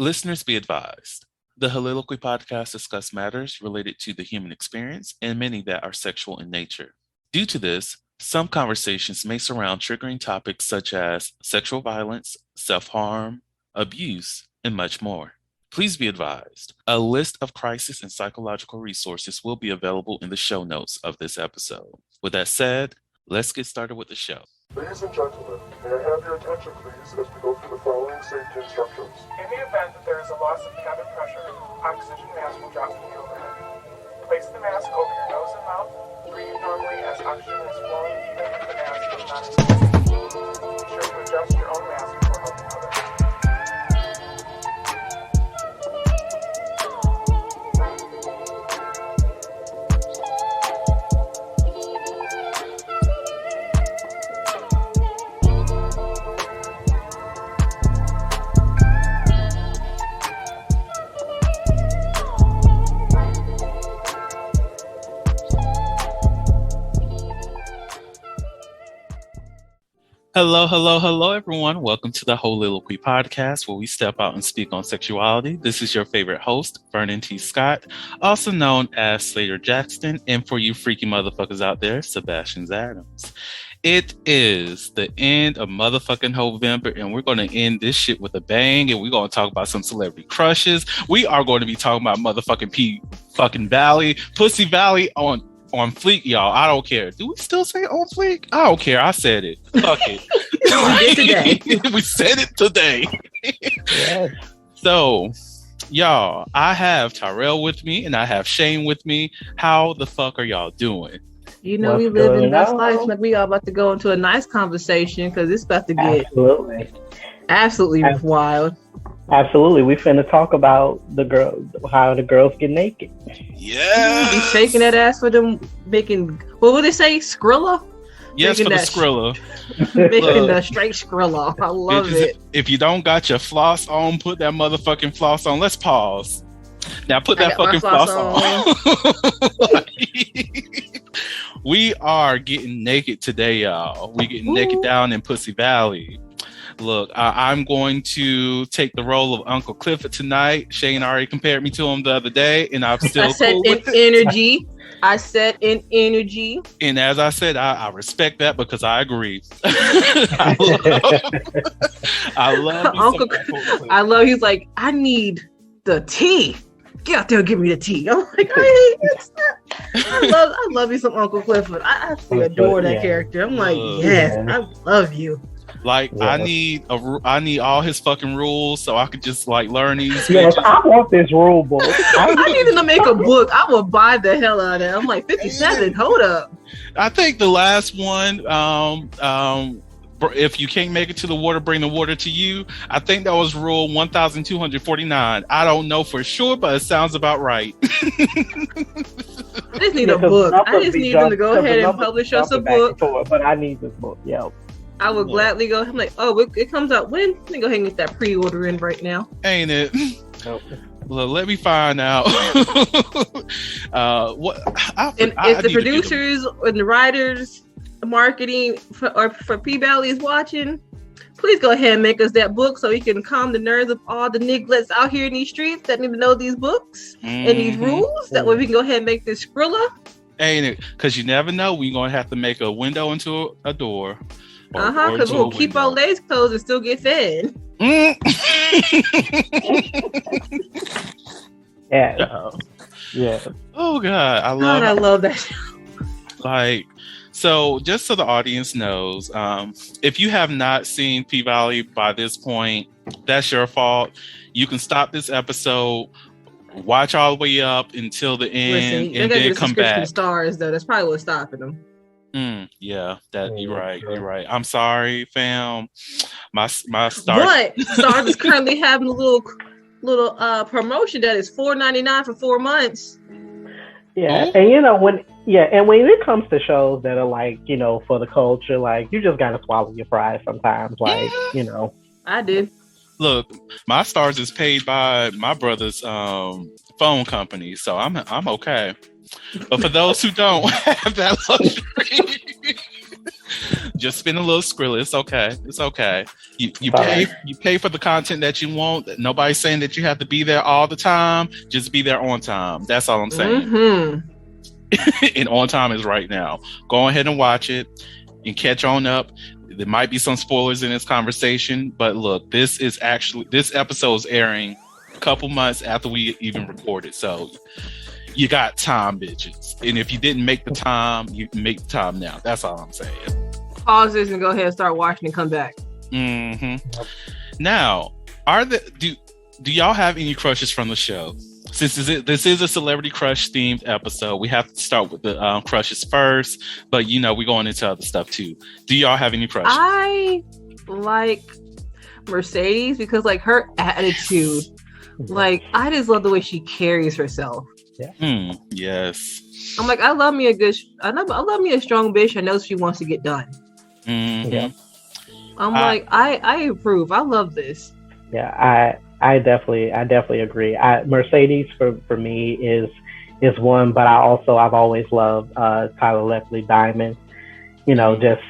Listeners be advised. The Soliloquy podcast discuss matters related to the human experience and many that are sexual in nature. Due to this, some conversations may surround triggering topics such as sexual violence, self-harm, abuse, and much more. Please be advised, a list of crisis and psychological resources will be available in the show notes of this episode. With that said, let's get started with the show. Ladies and gentlemen, may I have your attention please as we go through the following safety instructions. In the event that there is a loss of cabin pressure, oxygen mask will drop from the overhead. Place the mask over your nose and mouth. Breathe normally as oxygen is flowing even if the mask is not inflated. Be sure to adjust your own mask before helping others. Hello, everyone. Welcome to the Soliloquy podcast, where we step out and speak on sexuality. This is your favorite host, Vernon T. Scott, also known as Slaytor Jackson, and for you freaky motherfuckers out there, Sebastian Adams. It is the end of motherfucking Heauxvember, and we're going to end this shit with a bang, and we're going to talk about some celebrity crushes. We are going to be talking about motherfucking Pussy Valley on fleek, y'all. I don't care. Do we still say on fleek? I don't care. I said it. Fuck it. We did today. We said it today. Yes. So, y'all, I have Tyrell with me and I have Shane with me. How the fuck are y'all doing? You know, we live in best life. Like we are about to go into a nice conversation because it's about to get absolutely wild. Absolutely. We finna talk about how the girls get naked. Yeah. Be shaking that ass for them, making, what would they say? Skrilla? Yes, making for the Skrilla. Making the straight Skrilla. I love it. If you don't got your floss on, put that motherfucking floss on. Let's pause. Now put that fucking floss on. We are getting naked today, y'all. We getting naked down in Pussy Valley. Look, I'm going to take the role of Uncle Clifford tonight. Shane already compared me to him the other day, and I'm still cool with it. I said in energy. And as I said, I respect that because I agree. I love Uncle Clifford. I love. He's like, I need the tea. Get out there and give me the tea. I'm like, I love you some Uncle Clifford. I absolutely adore that character. I'm like, yes, I love you. Like, I need all his fucking rules so I could just like learn these. Yes, I want this rule book. I need him to make a book. I will buy the hell out of that. I'm like 57. Hold up. I think the last one, if you can't make it to the water, bring the water to you. I think that was rule 1249. I don't know for sure, but it sounds about right. I just need a book. I just need them to go ahead and publish us a book. But I need this book. Yeah. I would gladly go. I'm like, oh, it comes out when? Let me go ahead and get that pre-order in right now. Ain't it? Nope. Well, let me find out. If the producers and the writers, marketing for P-Valley is watching, please go ahead and make us that book so we can calm the nerves of all the nigglets out here in these streets that need to know these books and these rules. That way we can go ahead and make this Skrilla. Ain't it? Because you never know. We're going to have to make a window into a door. Because we'll keep our legs closed and still get fed. Yeah. Oh God, I love that. Like, so just so the audience knows, if you have not seen P-Valley by this point, that's your fault. You can stop this episode, watch all the way up until the end, and then come back. Stars though, that's probably what's stopping them. Yeah, you're right. I'm sorry, fam. My stars. But Stars is currently having a little promotion that is $4.99 for 4 months. Yeah, and when it comes to shows that are like, for the culture, like you just gotta swallow your pride sometimes. Like, I did. Look, my Stars is paid by my brother's phone company, so I'm okay. But for those who don't have that luxury, just spend a little Skrilla. It's okay. You pay for the content that you want. Nobody's saying that you have to be there all the time. Just be there on time. That's all I'm saying. Mm-hmm. And on time is right now. Go ahead and watch it and catch on up. There might be some spoilers in this conversation, but look, this episode is airing a couple months after we even recorded. So you got time, bitches. And if you didn't make the time, you make the time now. That's all I'm saying. Pause this and go ahead and start watching and come back. Mm-hmm. Now, do y'all have any crushes from the show? Since this is a celebrity crush themed episode, we have to start with the crushes first. But we're going into other stuff too. Do y'all have any crushes? I like Mercedes because her attitude, I just love the way she carries herself. Yeah. Yes. I'm I love me a strong bitch. I know she wants to get done. Mm-hmm. Yeah. I'm I approve. I love this. Yeah, I definitely agree. Mercedes for me is one, but I've always loved Tyler Leslie Diamond. Just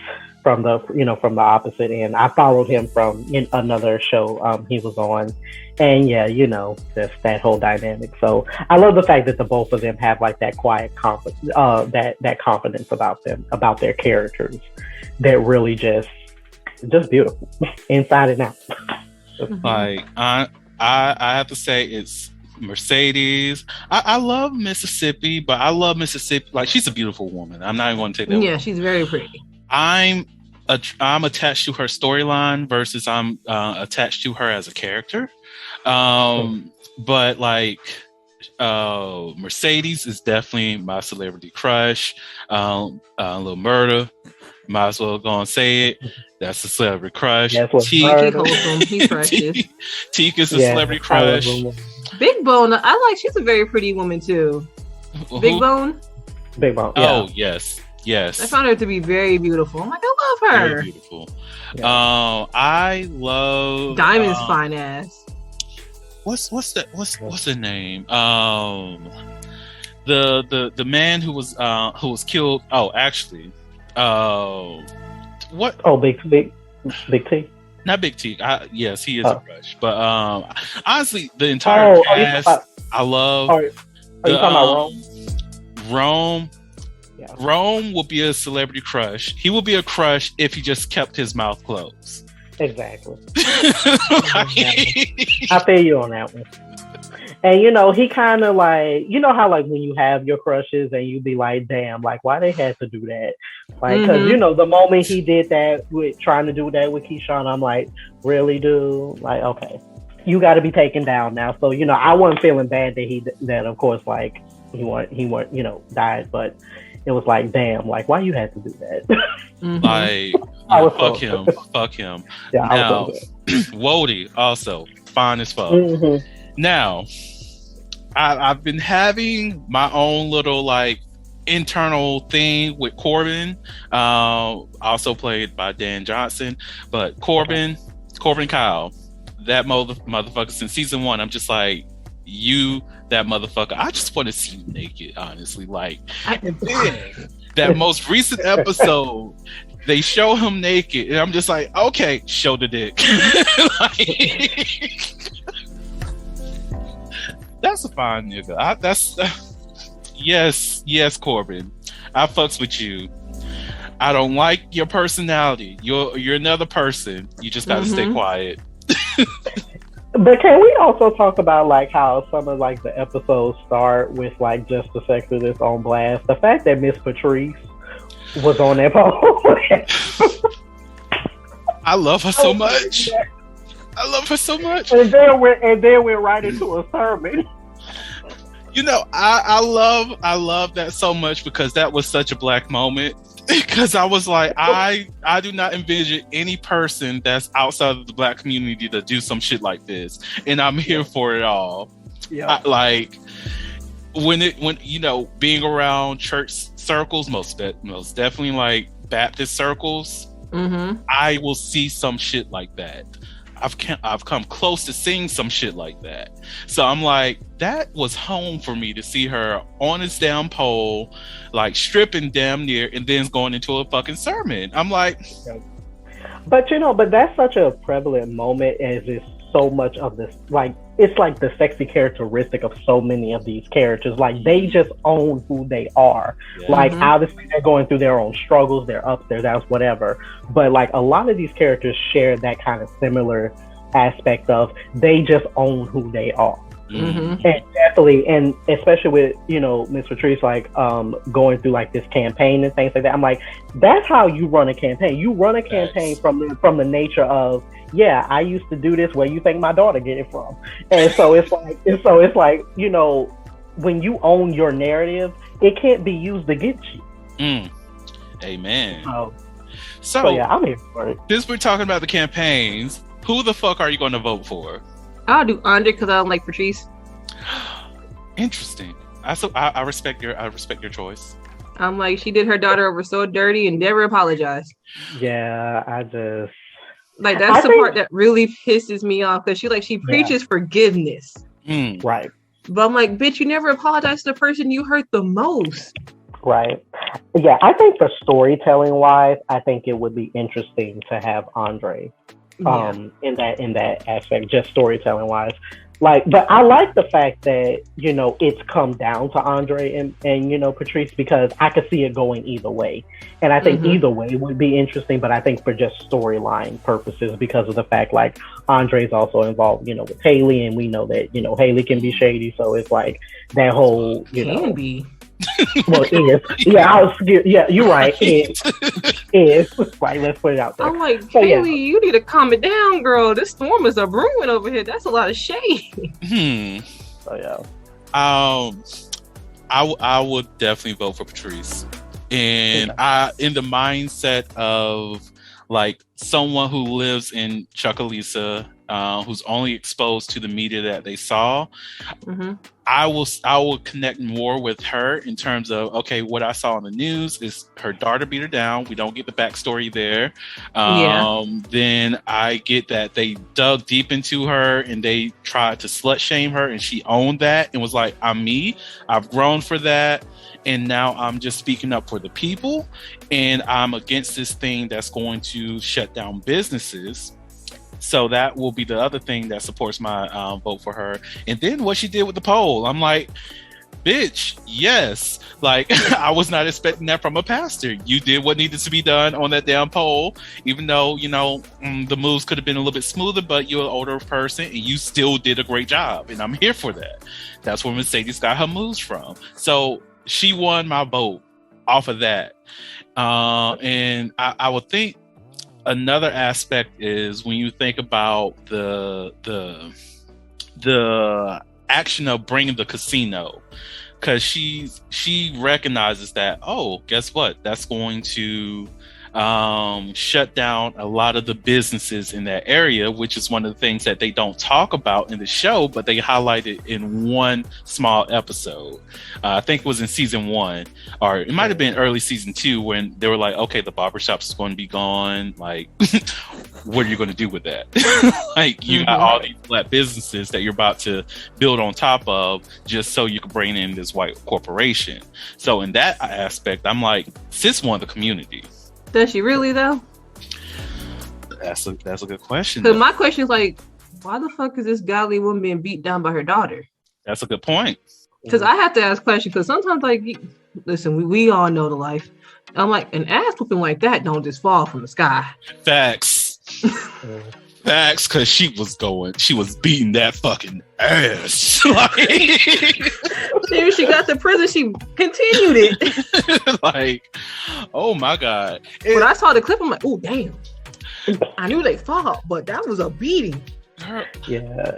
from the opposite end. I followed him from another show he was on, and just that whole dynamic. So I love the fact that the both of them have that quiet confidence, that confidence about their characters, that really just beautiful inside and out. I have to say it's Mercedes. I love Mississippi, but I love Mississippi. She's a beautiful woman. I'm not even going to take that. Yeah, she's very pretty. I'm attached to her storyline versus I'm attached to her as a character. But Mercedes is definitely my celebrity crush. Little Murder, might as well go and say it. That's a celebrity crush. He's precious. Teak is a celebrity crush. Big Bone, she's a very pretty woman too. Big Bone. Big Bone. Yeah. Oh yes. I found her to be very beautiful. I'm I love her. Very beautiful. Yeah. I love Diamond's fine ass. What's the name? The man who was killed. Oh, actually, what? Oh, Big T. Not Big T. Yes, he is a crush. But honestly, the entire cast, I love. Are you talking about Rome? Rome. Yeah. Rome will be a celebrity crush. He will be a crush if he just kept his mouth closed. Exactly. I feel you on that one. And he kind of how when you have your crushes and you be like, damn, why they had to do that? Because the moment he did that with trying to do that with Keyshawn, I'm like, really, dude? Okay, you got to be taken down now. So I wasn't feeling bad that of course he weren't died, but it was damn, why you had to do that? Fuck him. Yeah, now, Wody also fine as fuck. Mm-hmm. Now, I've been having my own little internal thing with Corbin, also played by Dan Johnson, but Corbin Kyle, that motherfucker since season 1, I'm just you, that motherfucker. I just want to see you naked, honestly. And then that most recent episode, they show him naked, and I'm just okay, show the dick. That's a fine nigga. Yes, Corbin. I fucks with you. I don't like your personality. You're another person. You just gotta stay quiet. But can we also talk about how some of the episodes start with just the sexiness on blast? The fact that Miss Patrice was on that post. I love her so much. I love her so much. And then we're right into a sermon. I love that so much because that was such a black moment. Because I was I do not envision any person that's outside of the black community to do some shit like this, and I'm here for it all. Yeah, when being around church circles, most definitely Baptist circles, I will see some shit like that. I've come close to seeing some shit like that. So I'm that was home for me to see her on this damn pole, stripping damn near, and then going into a fucking sermon. I'm But but that's such a prevalent moment as is so much of this. Like, it's like the sexy characteristic of so many of these characters. Like, they just own who they are. Yeah. Like, obviously they're going through their own struggles, their ups, their downs, whatever. But like, a lot of these characters share that kind of similar aspect of they just own who they are. Mm-hmm. And definitely, and especially with Miss Patrice, like going through like this campaign and things like that. I'm like, that's how you run a campaign. You run a campaign from the nature of, yeah, I used to do this. Where you think my daughter get it from? And so it's like when you own your narrative, it can't be used against you. Amen. So yeah, I'm here for it. Since we're talking about the campaigns, who the fuck are you going to vote for? I'll do Andre because I don't like Patrice. Interesting. I respect your choice. I'm like, she did her daughter over so dirty and never apologized. Yeah, I just like that's the part that really pisses me off because she preaches forgiveness. Right. But I'm like, bitch, you never apologized to the person you hurt the most. Right. Yeah, I think for storytelling wise, I think it would be interesting to have Andre. In that aspect, just storytelling wise, but I like the fact that it's come down to Andre and Patrice, because I could see it going either way, and I think either way would be interesting. But I think for just storyline purposes, because of the fact like Andre's also involved with Haley, and we know that Haley can be shady, so it's like that whole can be. Well, is. Yeah, you're right. Is. Like, let's put it out there. I'm like, Haley, you need to calm it down, girl. This storm is a brewing over here. That's a lot of shade. So, yeah. I would definitely vote for Patrice. And in the mindset of, like, someone who lives in Chucalissa, who's only exposed to the media that they saw, I will connect more with her in terms of, okay, what I saw on the news is her daughter beat her down. We don't get the backstory there. Then I get that they dug deep into her and they tried to slut shame her, and she owned that and was like, I'm me. I've grown for that. And now I'm just speaking up for the people, and I'm against this thing that's going to shut down businesses. So that will be the other thing that supports my vote for her. And then what she did with the poll, I'm like, bitch, yes. Like, I was not expecting that from a pastor. You did what needed to be done on that damn poll, even though, the moves could have been a little bit smoother, but you're an older person and you still did a great job. And I'm here for that. That's where Mercedes got her moves from. So she won my vote off of that. And I would think another aspect is when you think about the action of bringing the casino, because she recognizes that, oh, guess what? That's going to shut down a lot of the businesses in that area, which is one of the things that they don't talk about in the show, but they highlighted in one small episode. I think it was in season 1, or it might have been early season 2, when they were like, okay, the barbershops is going to be gone. Like, what are you going to do with that? Like, you got all these black businesses that you're about to build on top of just so you can bring in this white corporation. So in that aspect, I'm like, sis won the community. Does she really though? That's a good question. Because my question is like, why the fuck is this godly woman being beat down by her daughter? That's a good point. Because I have to ask questions. Because sometimes, like, listen, we all know the life. I'm like, an ass whooping like that don't just fall from the sky. Facts. Facts, because she was beating that fucking ass. Like, she got to prison, she continued it. Like, oh my God. When I saw the clip, I'm like, oh, damn. I knew they fought, but that was a beating. Yeah.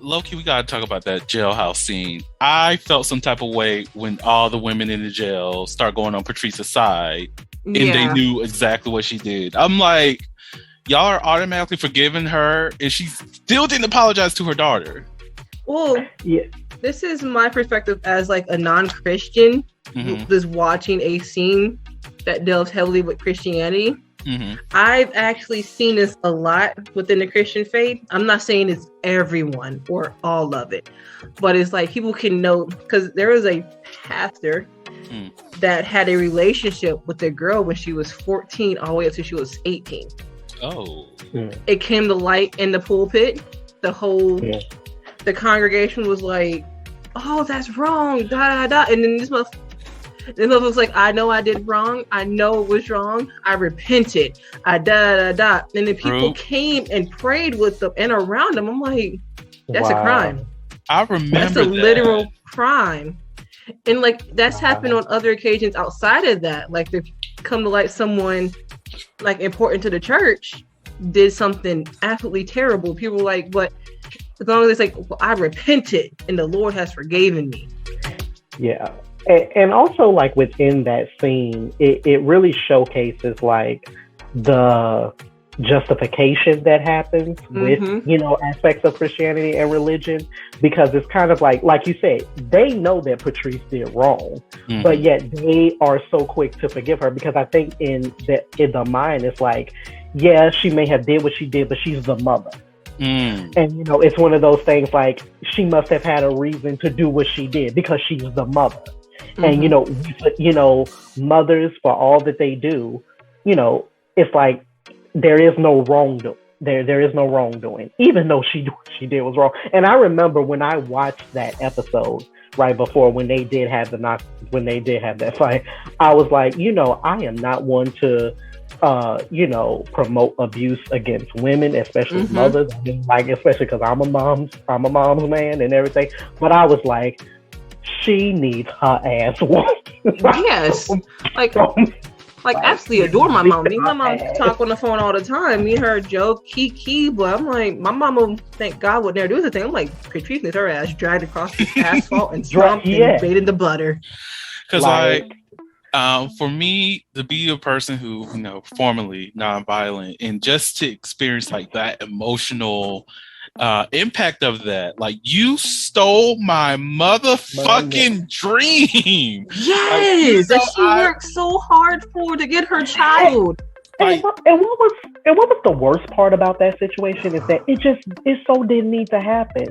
Loki, we gotta talk about that jailhouse scene. I felt some type of way when all the women in the jail start going on Patrice's side, and they knew exactly what she did. I'm like, y'all are automatically forgiving her, and she still didn't apologize to her daughter. Well, this is my perspective as like a non-Christian who's watching a scene that delves heavily with Christianity. I've actually seen this a lot within the Christian faith. I'm not saying it's everyone or all of it, but it's like people can know, because there was a pastor that had a relationship with a girl when she was 14 all the way up to she was 18. Oh. It came to light in the pulpit. The congregation was like, "Oh, that's wrong." Da da da. And then this was like, "I know I did wrong. I know it was wrong. I repented. I da da da." And then people came and prayed with them and around them. I'm like, that's a crime. I remember that's a literal crime. And like that's happened on other occasions outside of that. Like they come to light someone like important to the church did something absolutely terrible. People were like, but as long as it's like, well, I repented and the Lord has forgiven me. Yeah. And also like within that scene, it really showcases like the justification that happens with, you know, aspects of Christianity and religion, because it's kind of like you said, they know that Patrice did wrong, but yet they are so quick to forgive her, because I think in the mind, it's like, yeah, she may have did what she did, but she's the mother. And, you know, it's one of those things like she must have had a reason to do what she did because she's the mother. And, you know, mothers, for all that they do, you know, it's like, there is no wrongdoing. There is no wrongdoing, even though she did was wrong. And I remember when I watched that episode right before, when they did have that fight, I was like, you know, I am not one to, you know, promote abuse against women, especially mothers. I mean, like, especially because I'm a mom's man and everything. But I was like, she needs her ass whooped. Yes, like absolutely adore my mom. Me and my mom talk on the phone all the time. Me and her joke, kiki, but I'm like, my mama, thank God, would never do anything. I'm like, Patrice needs her ass dragged across the asphalt and stomped and bathed in the butter. Because like for me to be a person who, you know, formerly nonviolent, and just to experience like that emotional impact of that, like, you stole my motherfucking dream. Yes, that she worked so hard for to get her child. And what was the worst part about that situation is that it so didn't need to happen.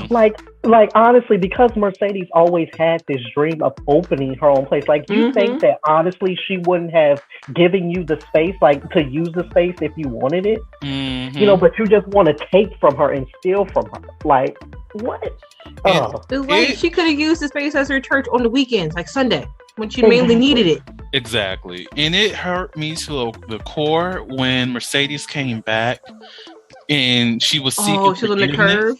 Like honestly, because Mercedes always had this dream of opening her own place. Like, you think that honestly she wouldn't have given you the space, like, to use the space if you wanted it? You know, but you just want to take from her and steal from her. Like, what? She could have used the space as her church on the weekends, like Sunday, when she mainly needed it. Exactly. And it hurt me to the core when Mercedes came back and she was seeking she was on the curb.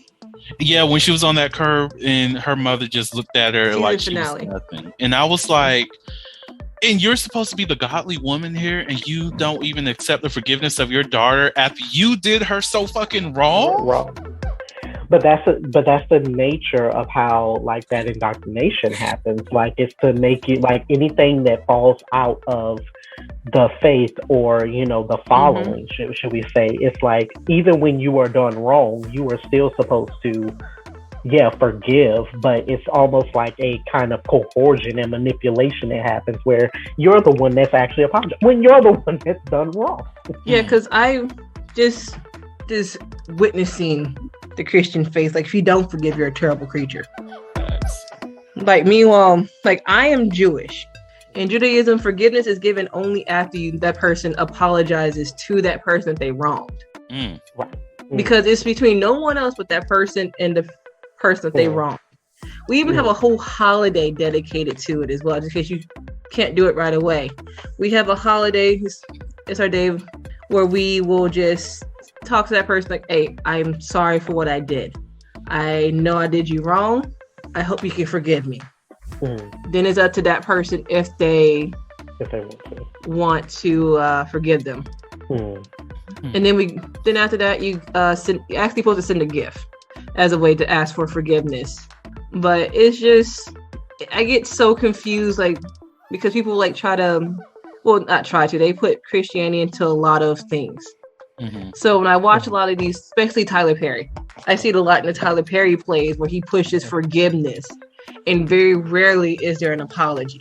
Yeah, when she was on that curb and her mother just looked at her like she was nothing. And I was like, and you're supposed to be the godly woman here, and you don't even accept the forgiveness of your daughter after you did her so fucking wrong? But that's the nature of how, like, that indoctrination happens. Like, it's to make you, like, anything that falls out of the faith or, you know, the following, should we say, it's like, even when you are done wrong, you are still supposed to, forgive, but it's almost like a kind of coercion and manipulation that happens where you're the one that's actually apologizing when you're the one that's done wrong. Yeah, because I just witnessing the Christian faith, like, if you don't forgive, you're a terrible creature. Like, meanwhile, like, I am Jewish. In Judaism, forgiveness is given only after that person apologizes to that person that they wronged. Because it's between no one else but that person and the person that they wronged. We even have a whole holiday dedicated to it as well, just in case you can't do it right away. We have a holiday, it's our day where we will just talk to that person like, hey, I'm sorry for what I did. I know I did you wrong. I hope you can forgive me. Then it's up to that person if they want to forgive them. And then after that, you you're actually supposed to send a gift as a way to ask for forgiveness. But it's just, I get so confused, like, because people like they put Christianity into a lot of things. So when I watch a lot of these, especially Tyler Perry, I see it a lot in the Tyler Perry plays where he pushes forgiveness, and very rarely is there an apology.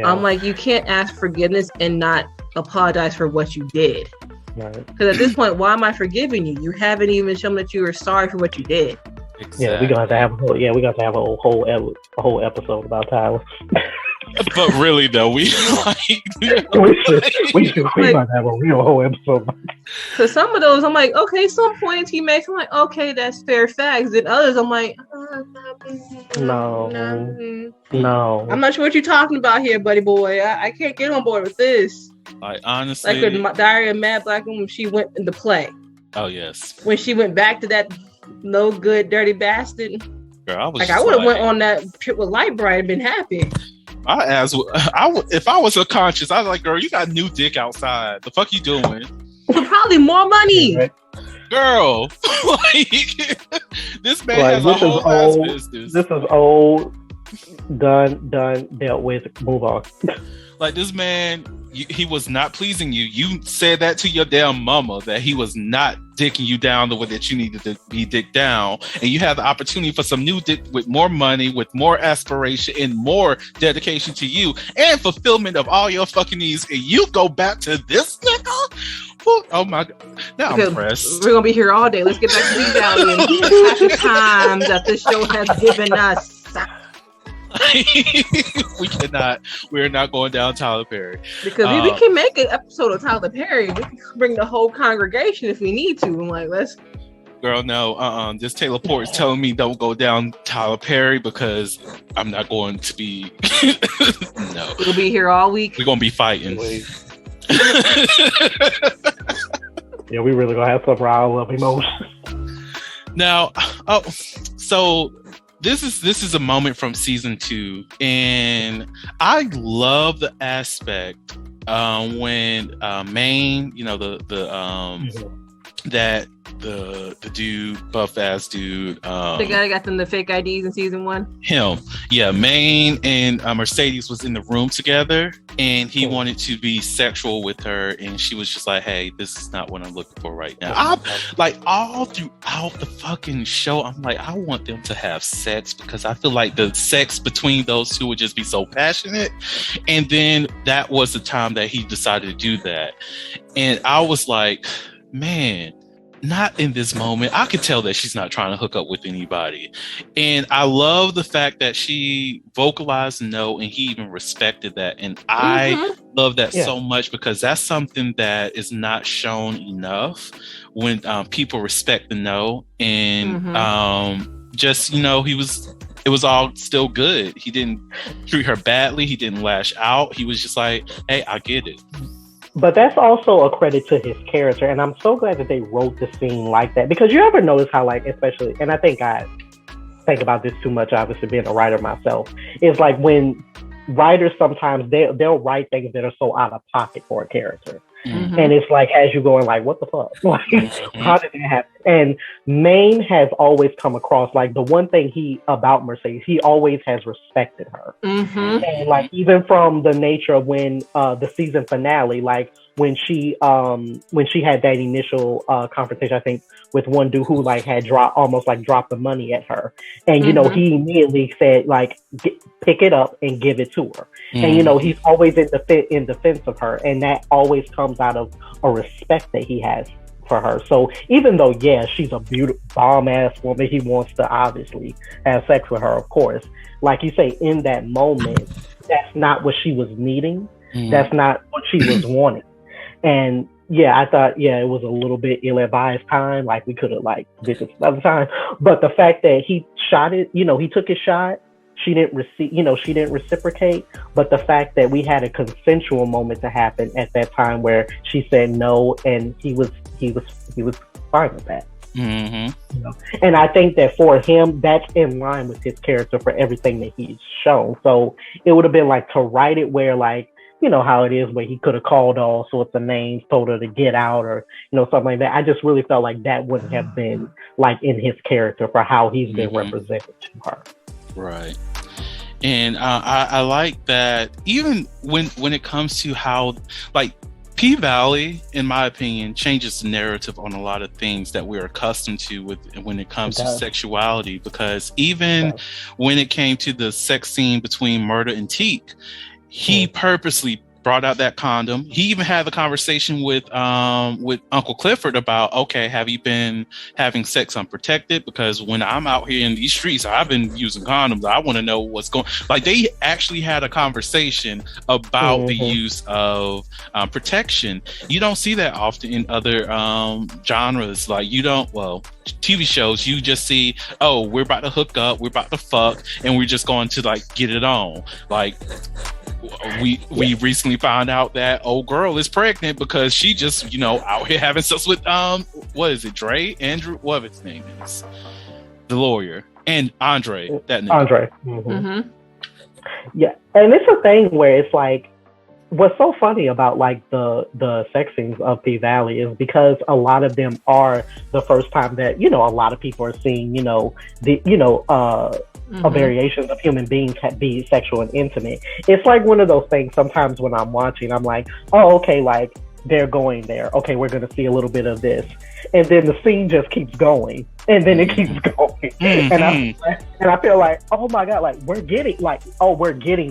I'm like, you can't ask forgiveness and not apologize for what you did. Because at this point, why am I forgiving you? You haven't even shown that you were sorry for what you did. Exactly. Yeah, we're gonna have to have a whole episode about Tyler. But really, though, we like we should think about that one. We don't whole episode. Because some of those, I'm like, okay, some points he makes, I'm like, okay, that's fair facts. And others, I'm like, no. I'm not sure what you're talking about here, buddy boy. I can't get on board with this. Like, honestly, like with Diary of a Mad Black Woman, she went into play. Oh yes. When she went back to that no good, dirty bastard. Girl, I would have went on that trip with Lightbright and been happy. If I was subconscious, I was like, girl, you got new dick outside. The fuck you doing? For probably more money. Right. Girl, like, this man has a whole ass business. This is old, done, dealt with, move on. Like, this man, he was not pleasing you. You said that to your damn mama, that he was not dicking you down the way that you needed to be dicked down. And you have the opportunity for some new dick with more money, with more aspiration, and more dedication to you, and fulfillment of all your fucking needs. And you go back to this nigga? Oh my God. Now I'm impressed. We're going to be here all day. Let's get back to P Valley and the happy times that this show has given us. We're not going down Tyler Perry. Because we can make an episode of Tyler Perry. We can bring the whole congregation if we need to. I'm like, let's. Girl, no, this Taylor Port is telling me don't go down Tyler Perry because I'm not going to be. No. We'll be here all week. We're going to be fighting. Yeah, we really gonna have some rile up emotions. Now, so this is a moment from season 2, and I love the aspect when Maine, you know, that the dude, buff ass dude, the guy that got them the fake IDs in season 1. Him, yeah. Maine and Mercedes was in the room together, and he wanted to be sexual with her, and she was just like, "Hey, this is not what I'm looking for right now." I'm like, all throughout the fucking show, I'm like, I want them to have sex because I feel like the sex between those two would just be so passionate. And then that was the time that he decided to do that, and I was like, man, not in this moment. I could tell that she's not trying to hook up with anybody. And I love the fact that she vocalized no, and he even respected that. And I love that so much, because that's something that is not shown enough when people respect the no. And just, you know, it was all still good. He didn't treat her badly. He didn't lash out. He was just like, hey, I get it. But that's also a credit to his character, and I'm so glad that they wrote the scene like that, because you ever notice how, like, especially, and I think I think about this too much, obviously being a writer myself, is like when writers sometimes they'll write things that are so out of pocket for a character. And it's like, as you going like, what the fuck? Like, how did that happen? And Maine has always come across, like, the one thing about Mercedes, he always has respected her. And like, even from the nature of when the season finale, like when she had that initial confrontation, I think, with one dude who like had almost dropped the money at her, and you know, he immediately said like, pick it up and give it to her. And you know, he's always in defense of her, and that always comes out of a respect that he has for her. So even though, yeah, she's a beautiful bomb ass woman, he wants to obviously have sex with her, of course. Like you say, in that moment, that's not what she was needing. That's not what she was wanting. And yeah, I thought, yeah, it was a little bit ill-advised time. Like, we could have like did this another time. But the fact that he shot it, you know, he took his shot. She didn't reciprocate. But the fact that we had a consensual moment to happen at that time where she said no, and he was fine with that. You know? And I think that for him, that's in line with his character for everything that he's shown. So it would have been like to write it where, like, you know how it is, where he could have called all sorts of names, told her to get out, or, you know, something like that. I just really felt like that wouldn't have been like in his character for how he's been represented to her. Right. And I like that, even when it comes to how, like, P-Valley, in my opinion, changes the narrative on a lot of things that we're accustomed to when it comes to sexuality, because even when it came to the sex scene between Murder and Teak, he purposely brought out that condom. He even had the conversation with Uncle Clifford about, okay, have you been having sex unprotected? Because when I'm out here in these streets, I've been using condoms. I want to know what's going. Like, they actually had a conversation about the use of protection. You don't see that often in other genres. Like, you don't. Well, TV shows, you just see, oh, we're about to hook up, we're about to fuck, and we're just going to like get it on. Like, we recently found out that old girl is pregnant because she just, you know, out here having sex with what is it, Andrew, what his name is, the lawyer, and Andre, that name. Andre. Yeah, and it's a thing where it's like, what's so funny about like the sex scenes of P-Valley is because a lot of them are the first time that, you know, a lot of people are seeing, you know, the, you know, a variation of human beings be sexual and intimate. It's like one of those things sometimes when I'm watching, I'm like, oh, okay, like they're going there. Okay, we're going to see a little bit of this. And then the scene just keeps going. And then it keeps going. And I feel like, oh my God, like we're getting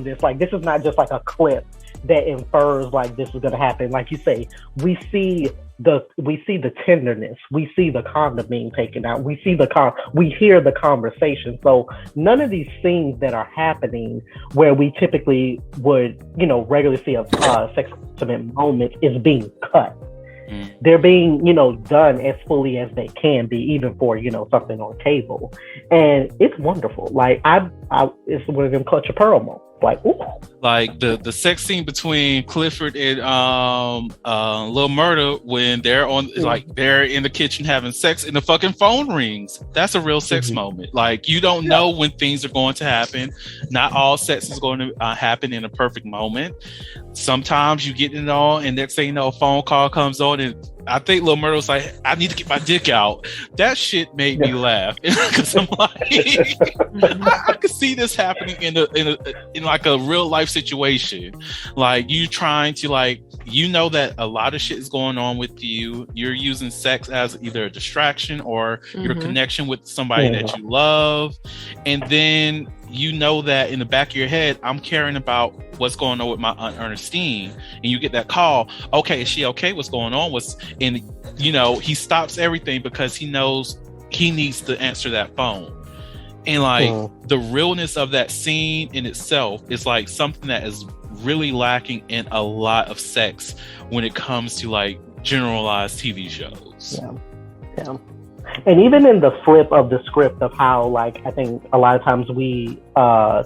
this. Like, this is not just like a clip that infers like this is going to happen. Like you say, we see the tenderness, we see the condom being taken out, we hear the conversation. So none of these scenes that are happening where we typically would, you know, regularly see a sexual intimate moment is being cut. They're being, you know, done as fully as they can be, even for, you know, something on cable, and it's wonderful. Like it's one of them clutch a pearl moments. Like, ooh. Like the sex scene between Clifford and Lil Murda when they're on, like they're in the kitchen having sex and the fucking phone rings. That's a real sex moment. Like, you don't know when things are going to happen. Not all sex is going to happen in a perfect moment. Sometimes you get it on, and next thing you know, a phone call comes on, and I think Lil Murda was like, I need to get my dick out. That shit made me laugh because I'm like, I could see this happening in like a real life situation. Like, you trying to, like, you know that a lot of shit is going on with you. You're using sex as either a distraction or your connection with somebody that you love, and then you know that in the back of your head, I'm caring about what's going on with my Aunt Ernestine, and you get that call. Okay, is she okay? What's going on? And you know, he stops everything because he knows he needs to answer that phone. And like the realness of that scene in itself is like something that is really lacking in a lot of sex when it comes to like generalized TV shows. Yeah. And even in the flip of the script of how, like, I think a lot of times we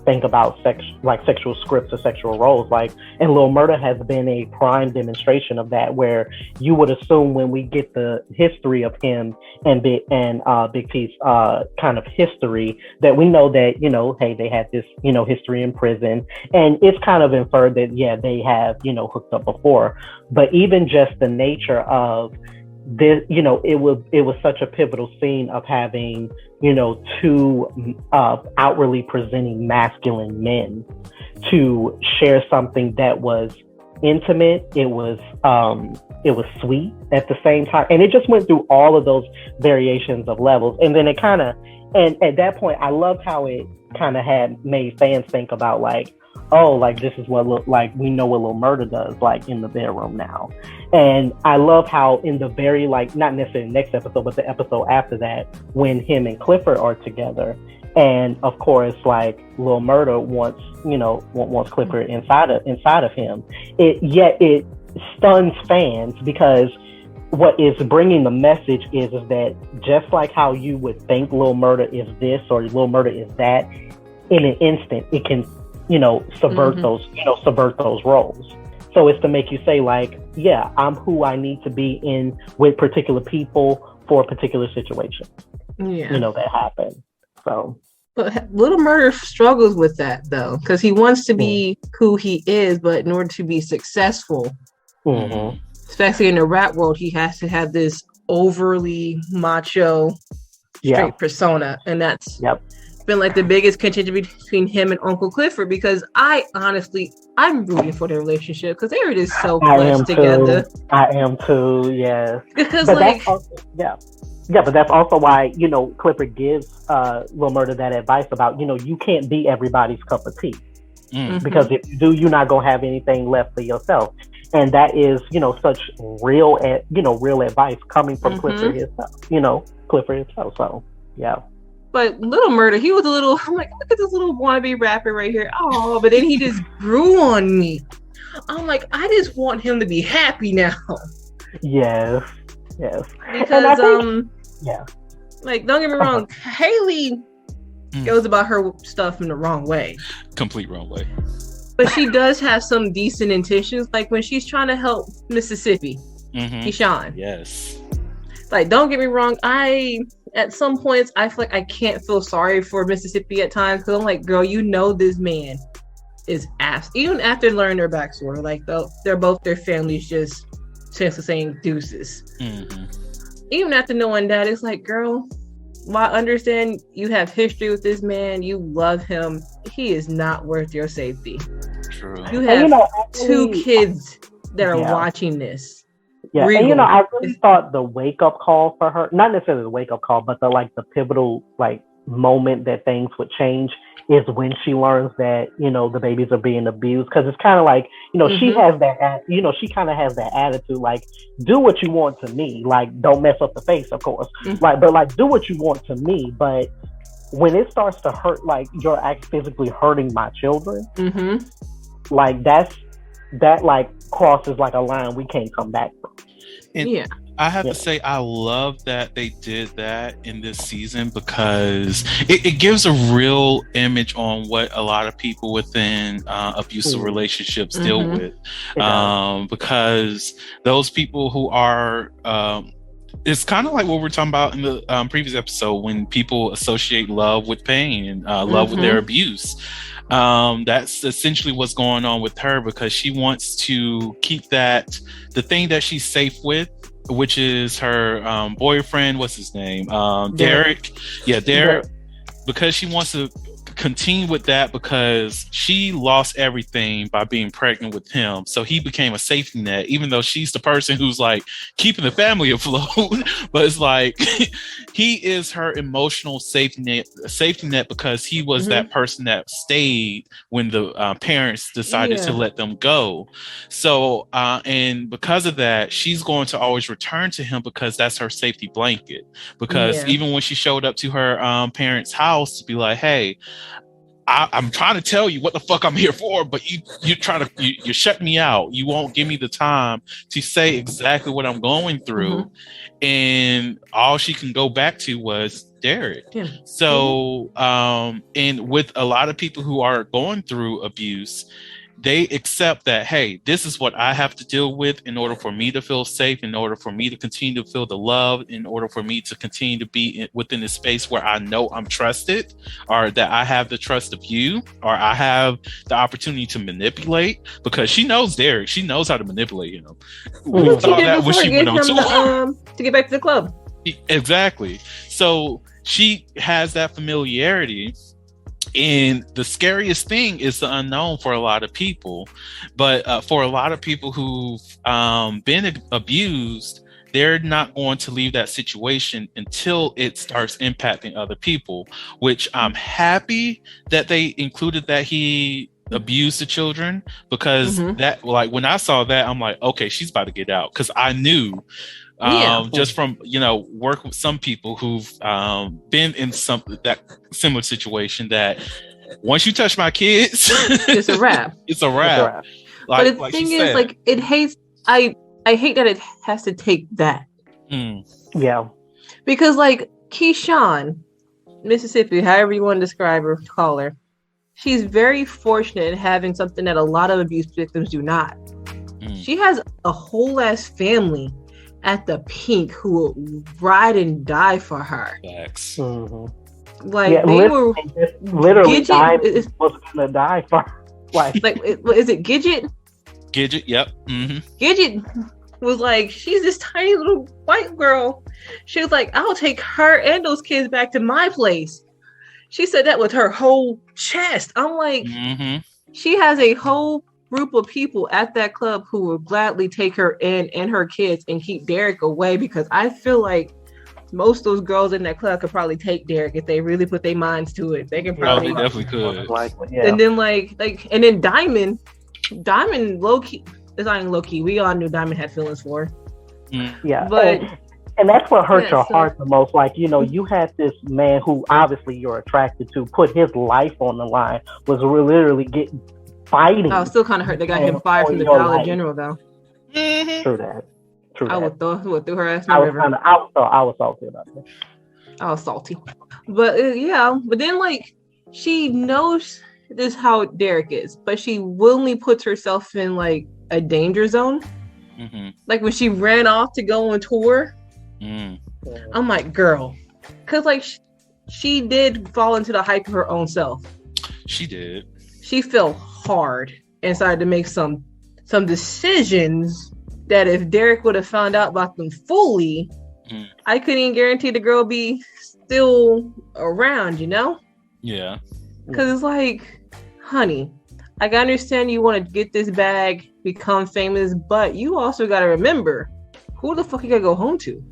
think about sexual scripts or sexual roles, like, and Lil Murda has been a prime demonstration of that, where you would assume when we get the history of him and Big T's kind of history, that we know that, you know, hey, they had this, you know, history in prison, and it's kind of inferred that, yeah, they have, you know, hooked up before. But even just the nature of this, you know, it was such a pivotal scene of having, you know, two outwardly presenting masculine men to share something that was intimate. It was sweet at the same time, and it just went through all of those variations of levels. And then it kind of, and at that point, I loved how it kind of had made fans think about, like, oh, like, this is what like we know what Lil Murda does, like, in the bedroom now. And I love how in the very, like, not necessarily the next episode, but the episode after that, when him and Clifford are together, and of course, like, Lil Murda wants Clifford inside of him. It stuns fans, because what is bringing the message is that just like how you would think Lil Murda is this or Lil Murda is that, in an instant it can, you know, subvert those roles. So it's to make you say, like, yeah, I'm who I need to be in with particular people for a particular situation. Yeah, you know, that happened. So, but Little Murda struggles with that, though, because he wants to be who he is, but in order to be successful, especially in the rap world, he has to have this overly macho, straight persona, and that's been like the biggest contention between him and Uncle Clifford, because I'm rooting for their relationship because they were just so blessed together. I am too, yes. Because, but like, but that's also why, you know, Clifford gives Lil Murda that advice about, you know, you can't be everybody's cup of tea. Because if you do, you're not gonna have anything left for yourself. And that is, such real advice coming from Clifford himself. So, yeah. But Little Murder, he was a little, I'm like, look at this little wannabe rapper right here. Oh, but then he just grew on me. I'm like, I just want him to be happy now. Yes. Because, like, don't get me wrong, Haley goes about her stuff in the wrong way. Complete wrong way. But she does have some decent intentions, like when she's trying to help Mississippi, Keyshawn. Yes. Like, don't get me wrong, at some points, I feel like I can't feel sorry for Mississippi at times, because I'm like, girl, this man is even after learning their backstory, like, their families just senseless saying deuces. Even after knowing that, it's like, girl, while I understand you have history with this man, you love him, he is not worth your safety. True. You have two kids that are watching this. Yeah, and I really thought the wake up call for her, not necessarily the wake up call, but the pivotal moment that things would change is when she learns that the babies are being abused, because it's kind of like she has that she kind of has that attitude, like, do what you want to me, like, don't mess up the face, of course, but do what you want to me, but when it starts to hurt, like you're physically hurting my children, like that crosses like a line we can't come back from. And I have to say, I love that they did that in this season, because it gives a real image on what a lot of people within abusive relationships deal with. Because those people who are, it's kind of like what we're talking about in the previous episode, when people associate love with pain and love with their abuse. That's essentially what's going on with her, because she wants to keep the thing that she's safe with, which is her boyfriend. What's his name? Derek. Yeah, Derek. Because she wants to continue with that, because she lost everything by being pregnant with him, so he became a safety net, even though she's the person who's like keeping the family afloat. But it's like he is her emotional safety net, because he was that person that stayed when the parents decided to let them go. So and because of that, she's going to always return to him, because that's her safety blanket. Because even when she showed up to her parents' house to be like, hey, I'm trying to tell you what the fuck I'm here for, but you shut me out. You won't give me the time to say exactly what I'm going through. And all she can go back to was Derek. So and with a lot of people who are going through abuse, they accept that, hey, this is what I have to deal with in order for me to feel safe, in order for me to continue to feel the love, in order for me to continue to be within a space where I know I'm trusted, or that I have the trust of you, or I have the opportunity to manipulate, because she knows Derek. She knows how to manipulate him. We saw that when she went on tour. To get back to the club. Exactly. So she has that familiarity. And the scariest thing is the unknown for a lot of people. But for a lot of people who've been abused, they're not going to leave that situation until it starts impacting other people, which I'm happy that they included that he abused the children, because that, like, when I saw that, I'm like, okay, she's about to get out, because I knew just from work with some people who've been in that similar situation, that once you touch my kids, it's a wrap. It's a wrap. But the thing is, like, I hate that it has to take that. Yeah. Because, like, Keyshawn, Mississippi, however you want to describe her, call her, she's very fortunate in having something that a lot of abuse victims do not. She has a whole ass family at the Pink who will ride and die for her. Like, they were literally was gonna die for her. Like is it Gidget? Gidget, yep. Gidget was like, she's this tiny little white girl. She was like, I'll take her and those kids back to my place. She said that with her whole chest. I'm like, she has a whole group of people at that club who will gladly take her in and her kids and keep Derek away, because I feel like most of those girls in that club could probably take Derek if they really put their minds to it. They can probably. They definitely could. Yeah. And then and then Diamond low key. It's not even low key. We all knew Diamond had feelings for her. Yeah, but and that's what hurt your heart the most. Like, you know, you had this man who obviously you're attracted to put his life on the line, was literally fighting. I was still kind of hurt. They got him fired from the Dollar General, though. True that. I would throw her ass in the river. I was salty about that. I was salty, but but then like she knows this how Derek is, but she willingly puts herself in like a danger zone. Like when she ran off to go on tour, I'm like, girl, because like she did fall into the hype of her own self. She did. She fell hard and started to make some decisions that if Derek would have found out about them fully, I couldn't even guarantee the girl be still around, you know? Yeah. Because it's like, honey, I can understand you want to get this bag, become famous, but you also got to remember who the fuck you got to go home to.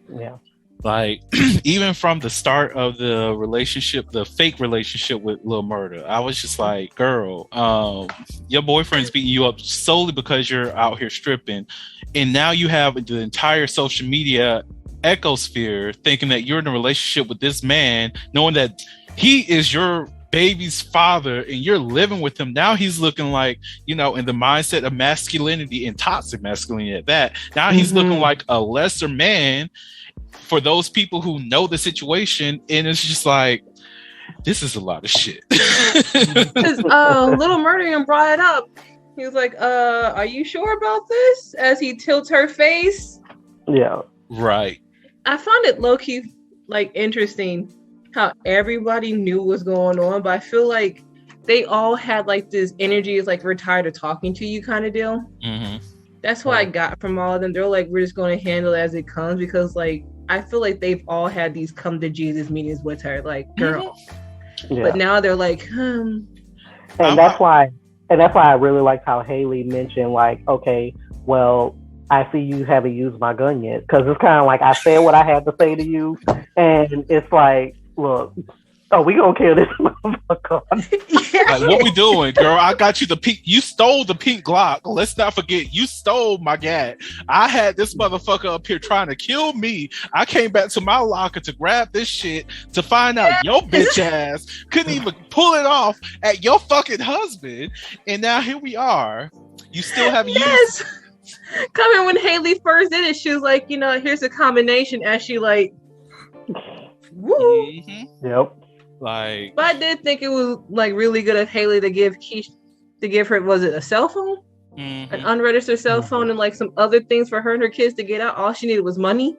Yeah. Like, even from the start of the relationship, the fake relationship with Lil Murda, I was just like, girl, your boyfriend's beating you up solely because you're out here stripping. And now you have the entire social media ecosphere thinking that you're in a relationship with this man, knowing that he is your baby's father and you're living with him. Now he's looking like, you know, in the mindset of masculinity and toxic masculinity at that. Now he's looking like a lesser man for those people who know the situation, and it's just like, this is a lot of shit. Because Little Murder brought it up. He was like, are you sure about this? As he tilts her face. Yeah. Right. I found it low-key like interesting how everybody knew what was going on, but I feel like they all had like this energy is like we're tired of talking to you kind of deal. That's what I got from all of them. They're like, we're just going to handle it as it comes, because like I feel like they've all had these come to Jesus meetings with her, like, girl. But now they're like, And that's why I really liked how Haley mentioned, like, okay, well, I see you haven't used my gun yet, because it's kind of like I said what I had to say to you, and it's like, look, we gonna kill this motherfucker. Like, what we doing, girl? I got you the pink. You stole the pink Glock. Let's not forget, you stole my gat. I had this motherfucker up here trying to kill me. I came back to my locker to grab this shit to find out your bitch ass couldn't even pull it off at your fucking husband, and now here we are. You still have used. Coming when Haley first did it, she was like, you know, here's a combination. As she like, woo. Yep. Like, but I did think it was like really good of Haley to give her, was it a cell phone, an unregistered cell phone, and like some other things for her and her kids to get out. All she needed was money.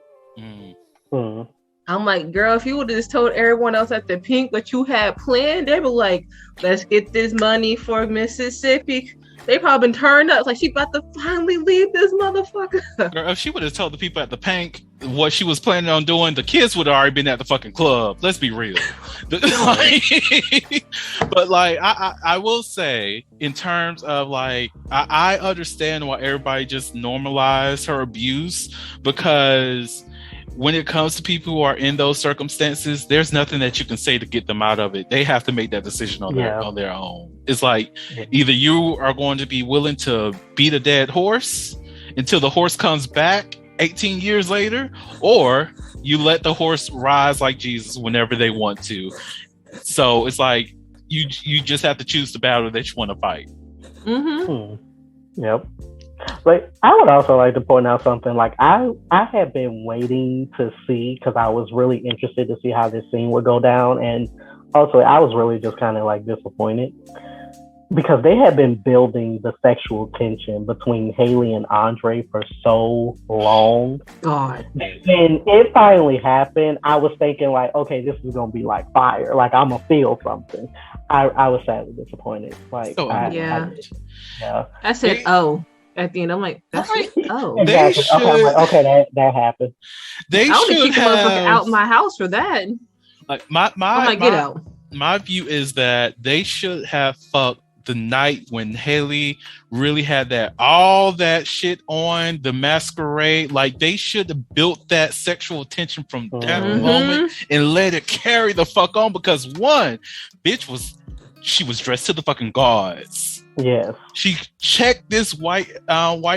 I'm like, girl, if you would have just told everyone else at the Pink what you had planned, they were like, let's get this money for Mississippi. They probably been turned up. It's like she about to finally leave this motherfucker. Girl, if she would have told the people at the Pink what she was planning on doing, the kids would have already been at the fucking club. Let's be real. But like, I will say, in terms of like, I understand why everybody just normalized her abuse, because when it comes to people who are in those circumstances, there's nothing that you can say to get them out of it. They have to make that decision on their own. It's like, either you are going to be willing to beat a dead horse until the horse comes back 18 years later, or you let the horse rise like Jesus whenever they want to. So it's like, you just have to choose the battle that you want to fight. Yep. Like, I would also like to point out something. Like, I had been waiting to see, because I was really interested to see how this scene would go down, and also I was really just kind of like disappointed, because they had been building the sexual tension between Haley and Andre for so long. God. And it finally happened. I was thinking like, okay, this is gonna be like fire. Like, I'm gonna feel something. I was sadly disappointed. Like, I said, at the end, I'm like, that's right. Exactly. They should, okay, that happened. They should have out my house for that. Like, my get out. My view is that they should have fucked the night when Haley really had all that shit on the masquerade. Like, they should have built that sexual tension from that moment and let it carry the fuck on, because one, bitch she was dressed to the fucking gods. Yes. She checked this white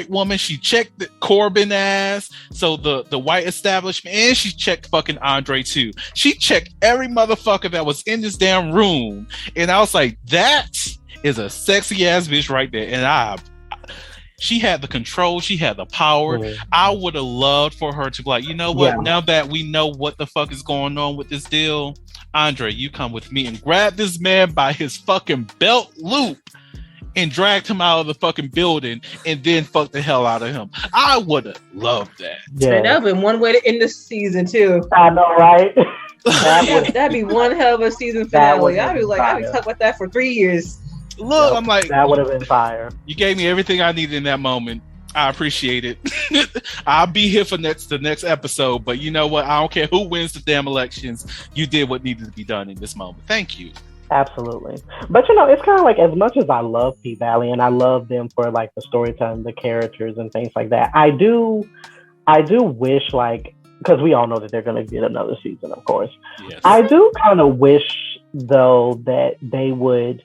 woman. She checked the Corbin ass. So the white establishment, and she checked fucking Andre too. She checked every motherfucker that was in this damn room. And I was like, that is a sexy ass bitch right there. And she had the control. She had the power. I would have loved for her to be like, you know what? Yeah. Now that we know what the fuck is going on with this deal, Andre, you come with me, and grab this man by his fucking belt loop and dragged him out of the fucking building and then fucked the hell out of him. I would have loved that. Yeah. That would have been one way to end the season too. I know, right? That'd be one hell of a season finale. I'd be talking about that for 3 years. Look, I'm like, that would have been fire. You gave me everything I needed in that moment. I appreciate it. I'll be here for the next episode, but you know what? I don't care who wins the damn elections. You did what needed to be done in this moment. Thank you. Absolutely. But it's kind of like, as much as I love P-Valley and I love them for like the storytelling, the characters and things like that, I do wish, like, because we all know that they're going to get another season, of course. Yes. I do kind of wish, though, that they would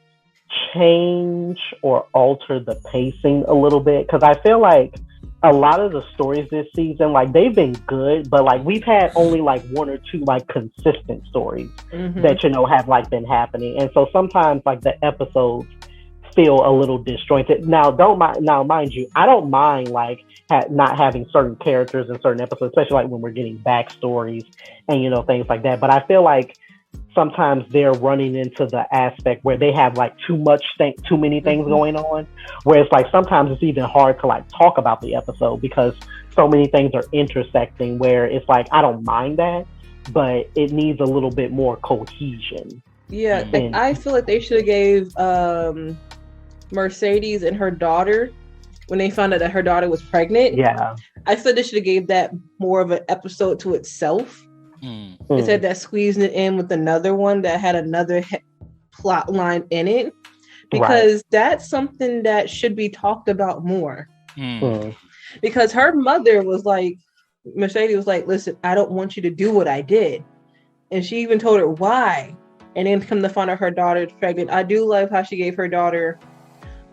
change or alter the pacing a little bit, because I feel like a lot of the stories this season, like, they've been good, but like we've had only like one or two like consistent stories that have like been happening, and so sometimes like the episodes feel a little disjointed. Now, mind you, I don't mind like not having certain characters in certain episodes, especially like when we're getting backstories and things like that. But I feel like sometimes they're running into the aspect where they have like too many things going on, where it's like sometimes it's even hard to like talk about the episode because so many things are intersecting, where it's like, I don't mind that, but it needs a little bit more cohesion. Yeah, I feel like they should have gave Mercedes and her daughter, when they found out that her daughter was pregnant. Yeah, I feel they should have gave that more of an episode to itself. Instead of that squeezing it in with another one that had another plot line in it, because that's something that should be talked about more. Because her mother was like, Mercedes was like, listen, I don't want you to do what I did. And she even told her why. And then come to find out her daughter's pregnant. I do love how she gave her daughter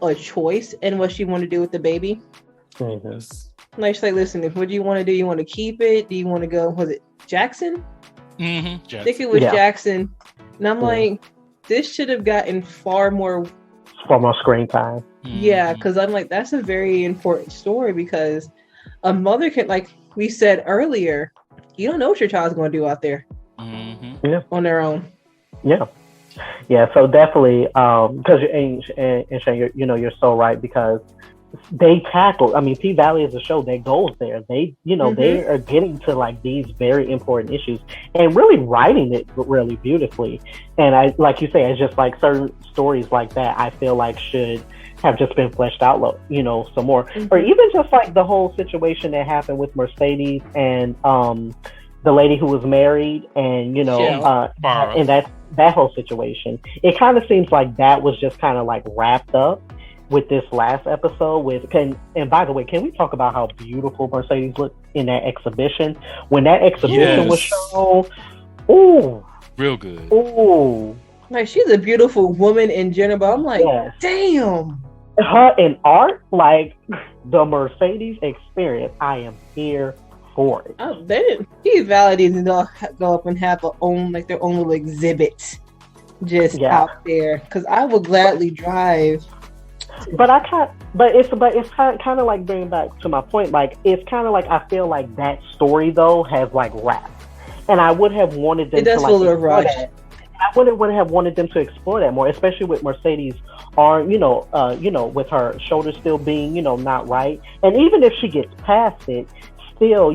a choice in what she wanted to do with the baby. Like, she's like, listen, what do you want to do? You want to keep it? Do you want to go, was it Jackson? I think it was Jackson. And I'm like, this should have gotten far more screen time. Yeah, because I'm like, that's a very important story, because a mother can, like we said earlier, you don't know what your child's going to do out there on their own. Yeah, so definitely, because and Shane, you're so right, because they tackle, P-Valley is a show that goes there. They, they are getting to like these very important issues and really writing it really beautifully. And I, like you say, it's just like certain stories like that, I feel like should have just been fleshed out, some more. Or even just like the whole situation that happened with Mercedes and the lady who was married, and and that whole situation. It kind of seems like that was just kind of like wrapped up with this last episode. And by the way, can we talk about how beautiful Mercedes looked in that exhibition? When that exhibition was shown, ooh, real good. Ooh, like, she's a beautiful woman in general, but I'm like, damn. Her in art, like the Mercedes experience, I am here for it. Oh, they didn't. He's validating to go up and have their own little exhibit just out there, because I would gladly drive. But it's kind of like, bringing back to my point, like, it's kind of like, I feel like that story though has like wrapped, and I would have wanted them to like explore that. I would have wanted them to explore that more, especially with Mercedes arm, with her shoulder still being, not right, and even if she gets past it, still,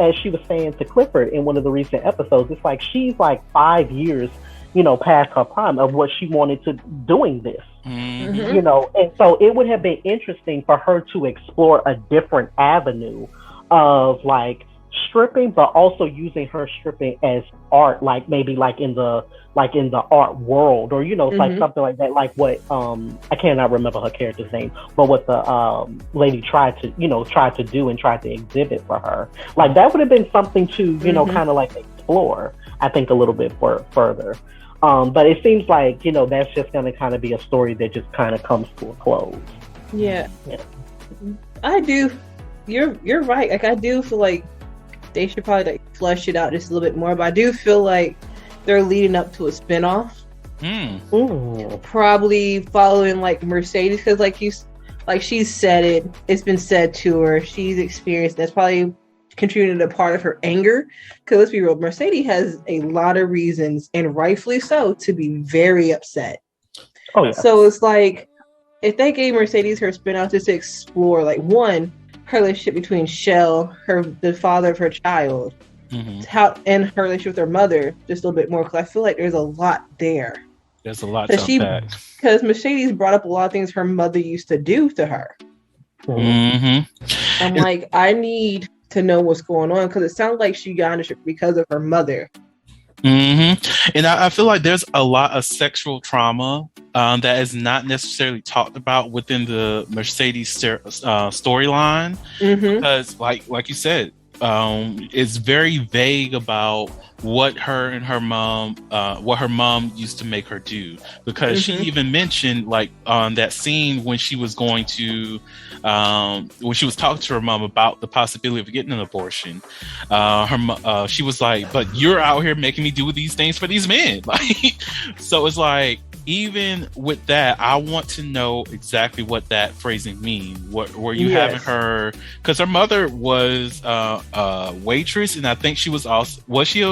as she was saying to Clifford in one of the recent episodes, it's like she's like 5 years, past her prime of what she wanted to doing this. And so it would have been interesting for her to explore a different avenue of like stripping, but also using her stripping as art, like maybe like in the art world, or like something like that, like what I cannot remember her character's name, but what the lady tried to do and tried to exhibit for her. Like that would have been something to kind of like explore, I think, a little bit further. But it seems like that's just going to kind of be a story that just kind of comes to a close. Yeah. I do. You're right. Like I do feel like they should probably like flesh it out just a little bit more. But I do feel like they're leading up to a spinoff. Probably following like Mercedes, because like she's said it. It's been said to her. She's experienced. That's probably contributed a part of her anger. Because let's be real, Mercedes has a lot of reasons, and rightfully so, to be very upset. Oh yeah. So it's like if they gave Mercedes her spinoff just to explore, like one, her relationship between Shell, the father of her child, and her relationship with her mother, just a little bit more, because I feel like there's a lot there. There's a lot to unpack. Because Mercedes brought up a lot of things her mother used to do to her. I'm like, I need to know what's going on, because it sounds like she got into it because of her mother. And I feel like there's a lot of sexual trauma that is not necessarily talked about within the Mercedes storyline, because like you said, it's very vague about what her mom used to make her do, because she even mentioned like on that scene when she was going to when she was talking to her mom about the possibility of getting an abortion, she was like, but you're out here making me do these things for these men. Like, so it's like, even with that, I want to know exactly what that phrasing means. What were you having her? Because her mother was a waitress, and I think she was she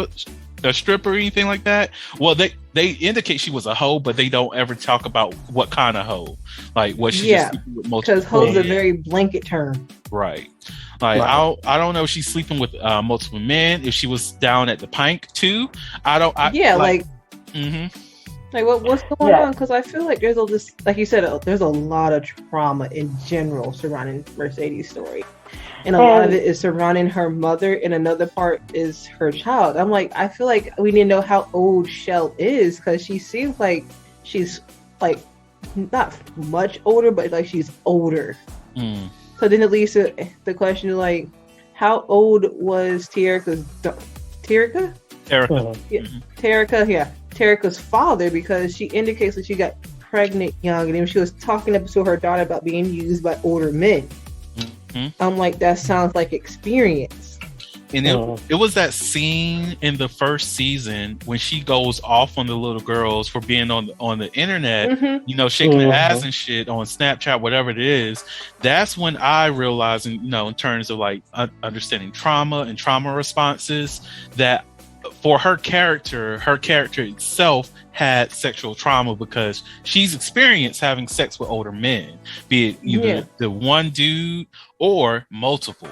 a stripper or anything like that? Well, they indicate she was a hoe, but they don't ever talk about what kind of hoe. Like, was she just sleeping with multiple? Because hoe's a very blanket term, right? Like, right. I don't know if she's sleeping with multiple men. If she was down at the Pink too, Like what's going on? Because I feel like there's like you said, there's a lot of trauma in general surrounding Mercedes' story, and a lot of it is surrounding her mother, and another part is her child. I'm like, I feel like we need to know how old Shell is, because she seems like she's like not much older, but like she's older. So then it leads to the question of like, how old was Terica's father, because she indicates that she got pregnant young, and she was talking to her daughter about being used by older men. I'm like, that sounds like experience. And it was that scene in the first season when she goes off on the little girls for being on the internet, shaking their ass and shit on Snapchat, whatever it is. That's when I realized, in terms of like understanding trauma and trauma responses, that for her character itself had sexual trauma, because she's experienced having sex with older men, be it either the one dude or multiple.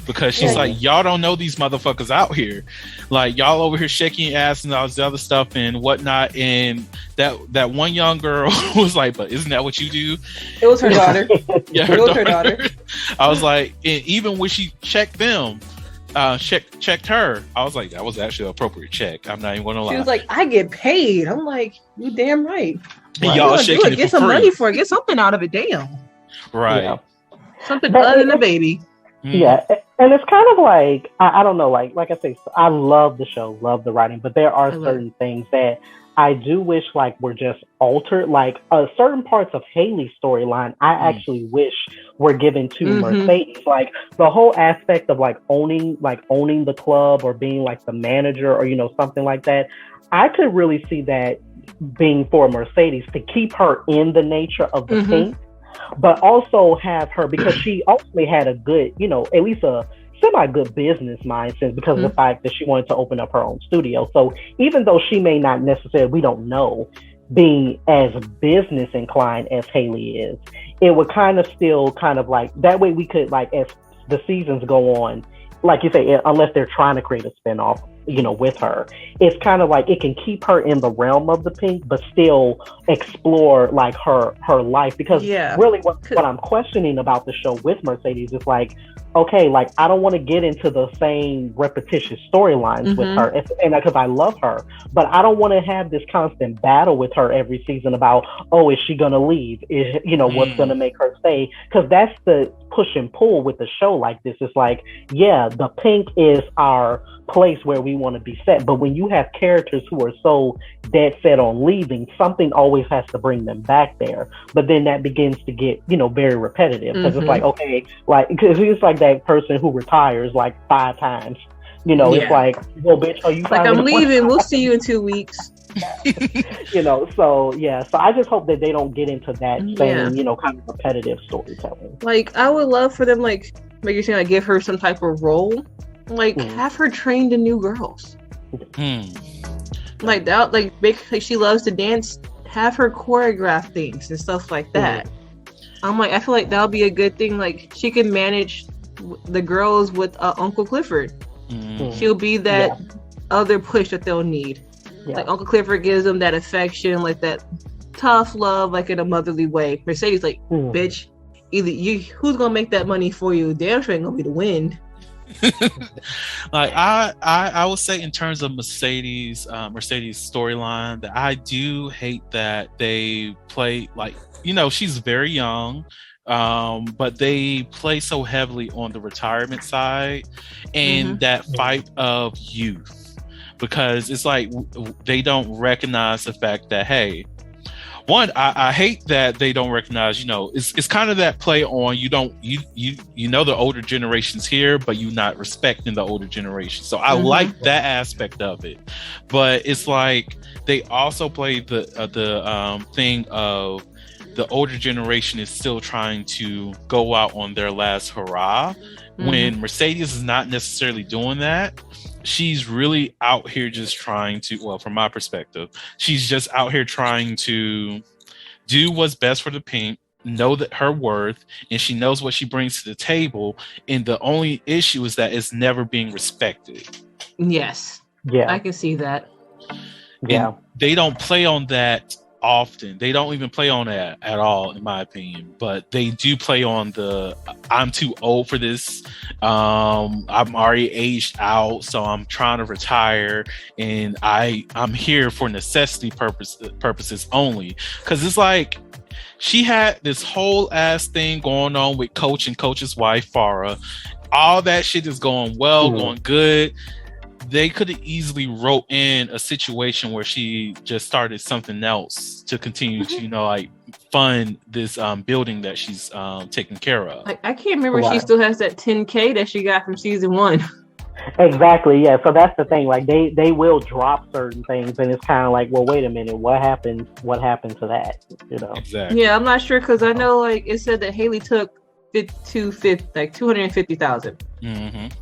Because she's like, y'all don't know these motherfuckers out here. Like, y'all over here shaking your ass and all this other stuff and whatnot. And that one young girl was like, but isn't that what you do? It was her daughter. Her daughter. I was like, and even when she checked them, checked her, I was like, that was actually an appropriate check. I'm not even gonna lie. She was like, I get paid. I'm like, you damn right. And y'all shaking it get for some free. Money for it. Get something out of it. Damn. Right. Yeah. Something other than a baby. Yeah, and it's kind of like, I don't know, like I say, I love the show, love the writing, but there are certain things that I do wish like were just altered. Like certain parts of Haley's storyline, I actually wish were given to Mercedes. Like the whole aspect of like owning the club, or being like the manager, or something like that. I could really see that being for Mercedes, to keep her in the nature of the Pink, but also have her, because she ultimately had a good, at least a semi-good business mindset, because of the fact that she wanted to open up her own studio. So even though she may not necessarily, we don't know, being as business inclined as Haley is, it would kind of still kind of like, that way we could, like, as the seasons go on, like you say, unless they're trying to create a spinoff, with her, it's kind of like it can keep her in the realm of the Pink, but still explore like her life. Because really what I'm questioning about the show with Mercedes is like, okay, like I don't want to get into the same repetitious storylines with her, and because I love her, but I don't want to have this constant battle with her every season about, oh, is she gonna leave? Is what's gonna make her stay? Because that's the push and pull with a show like this. It's like, yeah, the pink is our place where we want to be set, but when you have characters who are so dead set on leaving, something always has to bring them back there. But then that begins to get very repetitive, because it's like, okay, like, because it's like that person who retires like 5 times. It's like, well, bitch, are you like, I'm leaving, we'll see you in 2 weeks. So I just hope that they don't get into that same kind of repetitive storytelling. Like, I would love for them, like you're saying, like, give her some type of role, like have her train the new girls, like that, like she loves to dance, have her choreograph things and stuff like that. I'm like, I feel like that'll be a good thing. Like, she can manage the girls with Uncle Clifford. She'll be that other push that they'll need. Like, Uncle Clifford gives them that affection, like that tough love, like in a motherly way. Mercedes, like, bitch, either who's gonna make that money for you? Damn sure ain't gonna be the wind. Like, I would say, in terms of Mercedes storyline, that I do hate that they play, like, she's very young, but they play so heavily on the retirement side and that fight of youth, because it's like they don't recognize the fact that, hey, one, I hate that they don't recognize, it's kind of that play on, the older generation's here, but you not respecting the older generation. So I like that aspect of it, but it's like they also play the thing of the older generation is still trying to go out on their last hurrah, when Mercedes is not necessarily doing that. She's really out here just trying to, well, from my perspective, she's just out here trying to do what's best for the pink, know that her worth, and she knows what she brings to the table. And the only issue is that it's never being respected. Yes. Yeah. I can see that. Yeah. And they don't play on that often. They don't even play on that at all, in my opinion, but they do play on the I'm too old for this, I'm already aged out, so I'm trying to retire, and I'm here for necessity purposes only. Because it's like she had this whole ass thing going on with Coach and Coach's wife Farrah. All that shit is going well, going good. They could have easily wrote in a situation where she just started something else to continue to, like, fund this building that she's taking care of. Like, I can't remember if she still has that $10K that she got from season 1. Exactly, yeah. So that's the thing. Like, they will drop certain things, and it's kind of like, well, wait a minute, what happened to that? Exactly. Yeah, I'm not sure, because I know, like, it said that Haley took $250,000.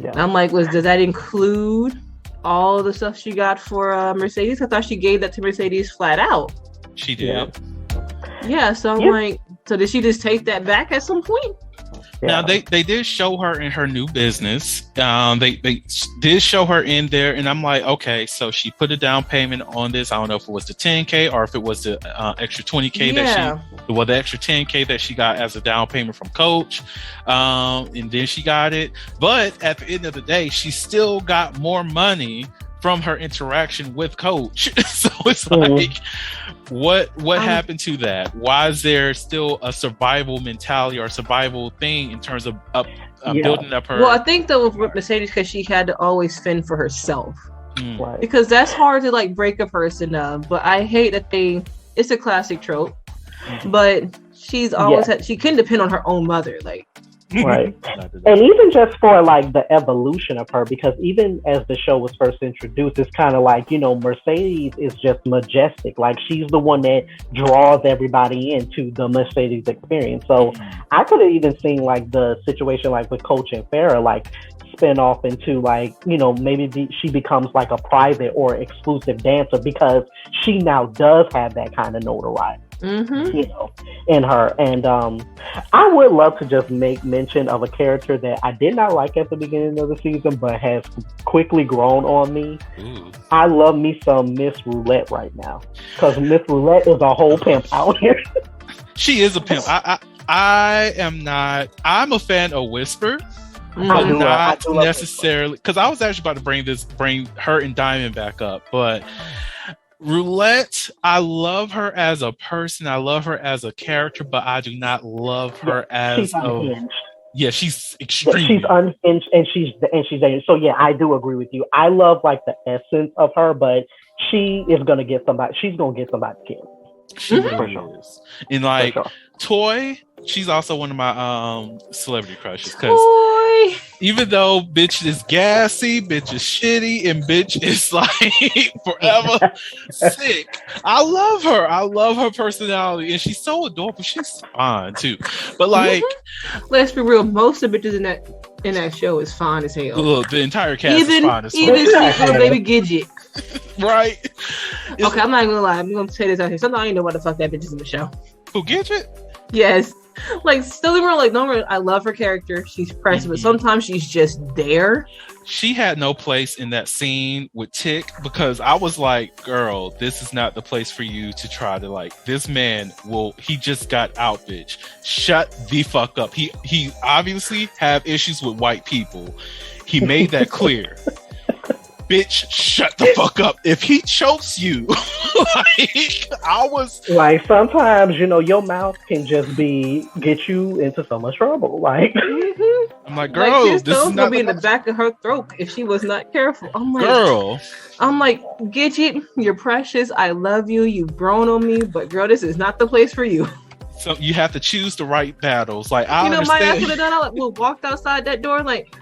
Yeah. I'm like, does that include all the stuff she got for Mercedes? I thought she gave that to Mercedes flat out. She did. Yeah, so I'm like, so did she just take that back at some point? Now they did show her in her new business. They did show her in there, and I'm like, okay, so she put a down payment on this. I don't know if it was the $10K or if it was the extra $20K the extra $10K that she got as a down payment from Coach, and then she got it. But at the end of the day, she still got more money from her interaction with Coach. So it's like, what happened to that? Why is there still a survival mentality or a survival thing in terms of building up her? Well, I think though with Mercedes, because she had to always fend for herself. Right. Because that's hard to, like, break a person up. But I hate that it's a classic trope. But she's always she couldn't depend on her own mother. Like, right. And even just for, like, the evolution of her, because even as the show was first introduced, it's kind of like, Mercedes is just majestic. Like, she's the one that draws everybody into the Mercedes experience. So I could have even seen, like, the situation, like, with Coach and Farrah, like, spin off into, like, maybe she becomes like a private or exclusive dancer, because she now does have that kind of notoriety. In her. And I would love to just make mention of a character that I did not like at the beginning of the season, but has quickly grown on me. I love me some Miss Roulette right now, because Miss Roulette is a whole pimp out here. She is a pimp. I am not. I'm a fan of Whisper, but not necessarily because I was actually about to bring her and Diamond back up, but Roulette, I love her as a person. I love her as a character, but I do not love her as unhinged. Yeah, she's extremely. She's unhinged and she's dangerous. So yeah, I do agree with you. I love like the essence of her, but she is gonna get somebody. She's gonna get somebody killed. She really is. And like Toy, she's also one of my celebrity crushes because even though bitch is gassy, bitch is shitty, and bitch is like forever sick, I love her. I love her personality, and she's so adorable. She's fine too. But like, let's be real, most of the bitches in that show is fine as hell. Look, the entire cast is fine as hell. Even baby Gidget. Right. Okay, I'm not gonna lie. I'm gonna say this out here. Sometimes I don't know what the fuck that bitch is in the show. Who Gidget? Yes. Like, still in real, like, no, I love her character. She's precious, but sometimes she's just there. She had no place in that scene with Tick because I was like, girl, this is not the place for you to try to like, this man he just got out, bitch. Shut the fuck up. He obviously have issues with white people. He made that clear. Bitch, shut the fuck up. If he chokes you, I was like, sometimes, your mouth can just get you into so much trouble. Like, I'm like, girl, like, this is not gonna be in the back of her throat if she was not careful. I'm like, girl. I'm like, Gidget, you're precious. I love you. You've grown on me, but girl, this is not the place for you. So you have to choose the right battles. Like, I understand. My ass would have done. I walked outside that door like.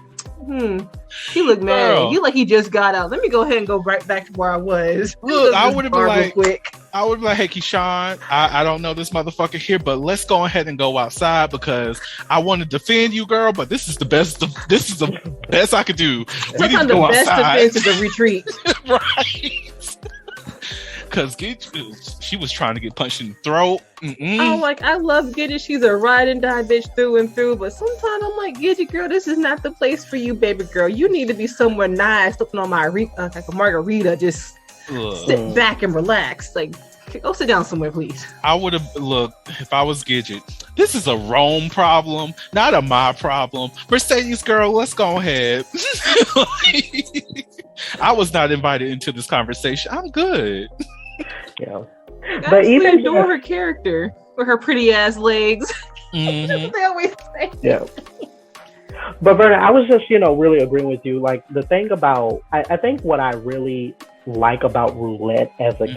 He looked mad. Girl. You like he just got out. Let me go ahead and go right back to where I was. Look, I would have been like, hey, Keyshawn, I don't know this motherfucker here, but let's go ahead and go outside because I want to defend you, girl. But this is the best. This is the best I could do. We need to go outside. The best defense is a retreat, right? Because she was trying to get punched in the throat. I love Gidget. She's a ride and die bitch through and through. But sometimes I'm like, Gidget, girl, this is not the place for you, baby girl. You need to be somewhere nice, looking on like a margarita, just sit back and relax. Like, go sit down somewhere, please. I would have if I was Gidget. This is a Rome problem, not a my problem. Mercedes, girl, let's go ahead. I was not invited into this conversation. I'm good. Yeah, but even adore her character with her pretty ass legs. That's what they always say. Yeah. But Verna, I was just really agreeing with you. Like, the thing about I think what I really like about Roulette as a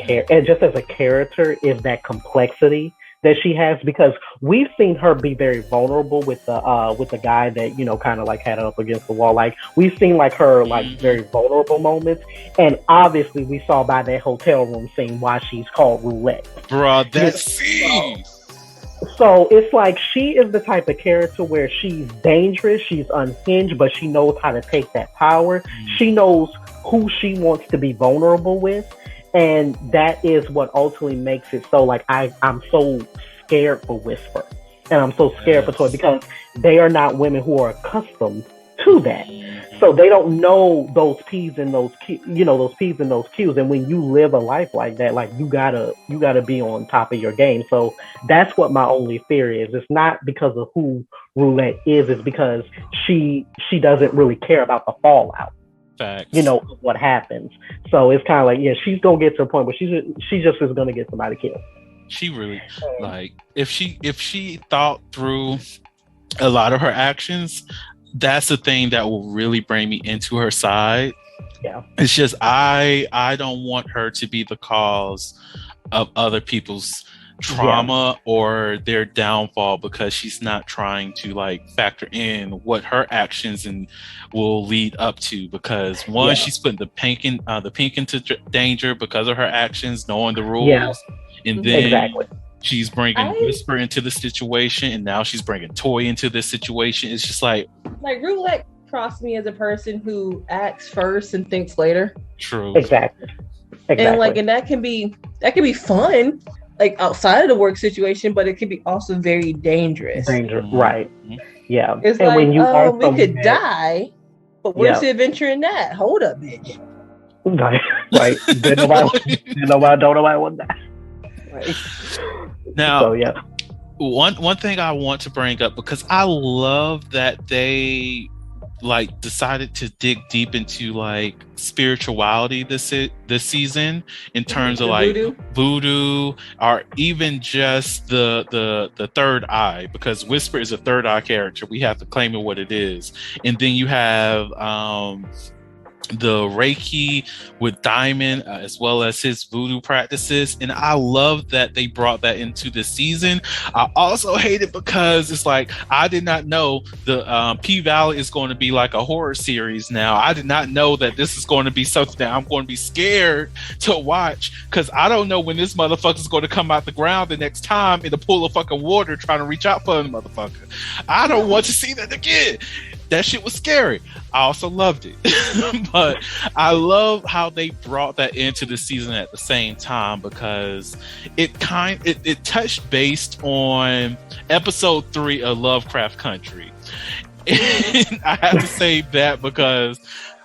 just as a character is that complexity that she has, because we've seen her be very vulnerable with the guy that kind of like had her up against the wall. Like, we've seen like her like very vulnerable moments, and obviously we saw by that hotel room scene why she's called Roulette. Bruh, that scene. So it's like she is the type of character where she's dangerous, she's unhinged, but she knows how to take that power. She knows who she wants to be vulnerable with. And that is what ultimately makes it so like I'm so scared for Whisper, and I'm so scared for Toy, because they are not women who are accustomed to that. So they don't know those P's and those those P's and those Q's. And when you live a life like that, like you gotta be on top of your game. So that's what my only fear is. It's not because of who Roulette is. It's because she doesn't really care about the fallout. Facts. What happens. So it's kind of like, yeah, she's gonna get to a point where she just is gonna get somebody killed. She really like if she thought through a lot of her actions, that's the thing that will really bring me into her side. Yeah, it's just I don't want her to be the cause of other people's trauma or their downfall, because she's not trying to like factor in what her actions and will lead up to, because she's putting the pink into danger because of her actions, knowing the rules, and then she's bringing Whisper into the situation, and now she's bringing Toy into this situation. It's just like Roulette crossed me as a person who acts first and thinks later. True. Exactly. And that can be fun, like outside of the work situation, but it can be also very dangerous. Right. Yeah. It's and like, when you we could die, but where's the adventure in that? Hold up, bitch. Right. Don't nobody want that. Right. Now, one thing I want to bring up, because I love that they like decided to dig deep into like spirituality this season, in terms of like voodoo, or even just the third eye, because Whisper is a third eye character. We have to claim it what it is. And then you have the Reiki with Diamond, as well as his voodoo practices, and I love that they brought that into the season. I also hate it because it's like, I did not know the P-Valley is going to be like a horror series now. I did not know that this is going to be something that I'm going to be scared to watch, because I don't know when this motherfucker is going to come out the ground the next time in a pool of fucking water trying to reach out for the motherfucker. I don't want to see that again. That shit was scary. I also loved it. But I love how they brought that into the season at the same time, because it touched based on episode 3 of Lovecraft Country. And I have to say that because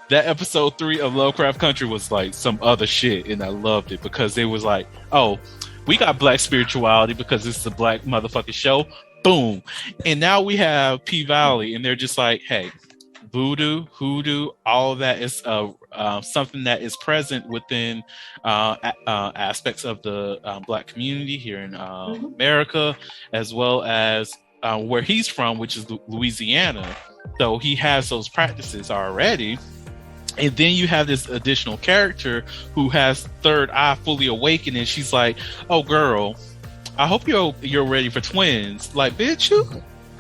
that episode 3 of Lovecraft Country was like some other shit, and I loved it because it was like, oh, we got black spirituality because it's a black motherfucking show. Boom. And now we have P-Valley, and they're just like, hey, voodoo, hoodoo, all of that is something that is present within aspects of the black community here in America, as well as where he's from, which is Louisiana. So he has those practices already. And then you have this additional character who has third eye fully awakened, and she's like, oh, girl, I hope you're ready for twins. Like, bitch, you.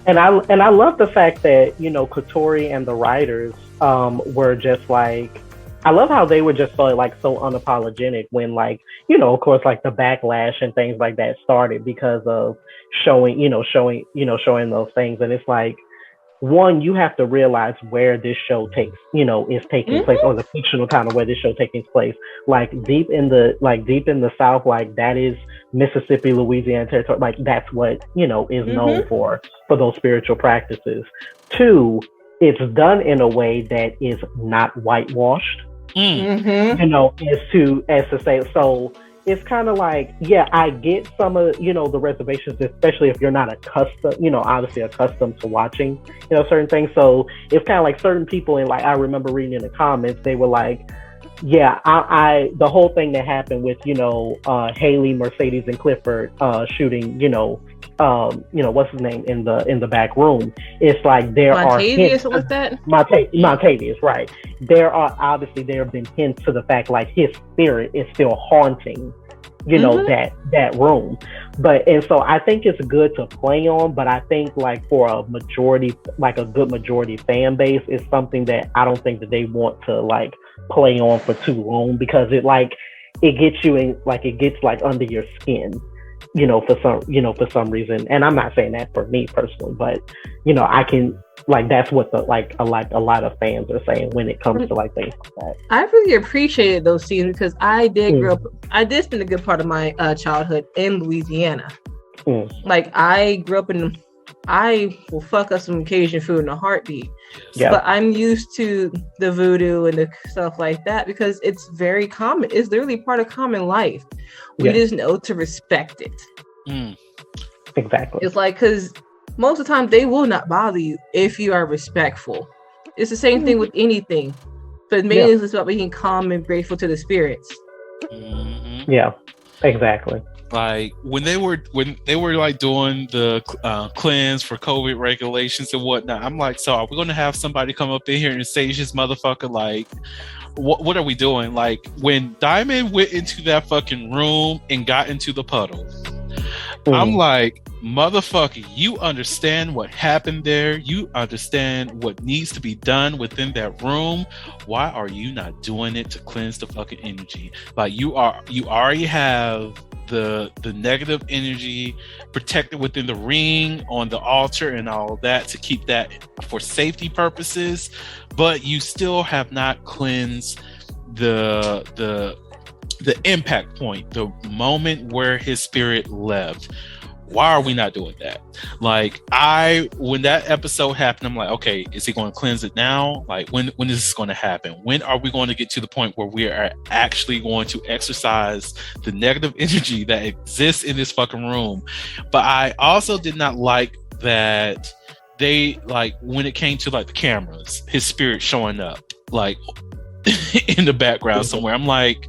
And I love the fact that, you know, Katori and the writers were just like, I love how they were just so unapologetic when, like, you know, of course, like the backlash and things like that started because of showing those things. And it's like, one, you have to realize where this show is taking place, or the fictional town of where this show taking place. Like deep in the South, like that is Mississippi, Louisiana territory. Like that's what, you know, is known for those spiritual practices. 2, it's done in a way that is not whitewashed. You know, as to say, so it's kind of like, yeah, I get some of, you know, the reservations, especially if you're not obviously accustomed to watching, you know, certain things. So it's kind of like certain people, and like I remember reading in the comments, they were like, yeah, I the whole thing that happened with, you know, Haley, Mercedes, and Clifford shooting, what's his name in the back room. It's like there are hints, like that. Montavious, right? There have been hints to the fact like his spirit is still haunting, you know, that room. And so I think it's good to play on, but I think like for a majority, like a good majority fan base, is something that I don't think that they want to like play on for too long, because it gets you in, like it gets like under your skin, you know, for some reason. And I'm not saying that for me personally, but you know, I can, like, that's what a lot of fans are saying when it comes to like things like that. I really appreciated those scenes because I did spend a good part of my childhood in Louisiana. Like I grew up I will fuck up some Cajun food in a heartbeat. Yeah. But I'm used to the voodoo and the stuff like that because it's very common. It's literally part of common life. We just know to respect it. Exactly. It's like, because most of the time they will not bother you if you are respectful. It's the same thing with anything. But mainly it's about being calm and grateful to the spirits. Yeah, exactly. Like when they were like doing the cleanse for COVID regulations and whatnot, I'm like, so are we going to have somebody come up in here and sage this motherfucker? Like, what are we doing? Like when Diamond went into that fucking room and got into the puddle, I'm like, motherfucker, you understand what happened there. You understand what needs to be done within that room. Why are you not doing it to cleanse the fucking energy? Like you already have the negative energy protected within the ring on the altar and all of that to keep that for safety purposes, but you still have not cleansed the impact point, the moment where his spirit left. Why are we not doing that? Like, when that episode happened, I'm like, okay, is he going to cleanse it now? Like, when is this going to happen? When are we going to get to the point where we are actually going to exercise the negative energy that exists in this fucking room? But I also did not like that they, like, when it came to like the cameras, his spirit showing up like in the background somewhere. I'm like,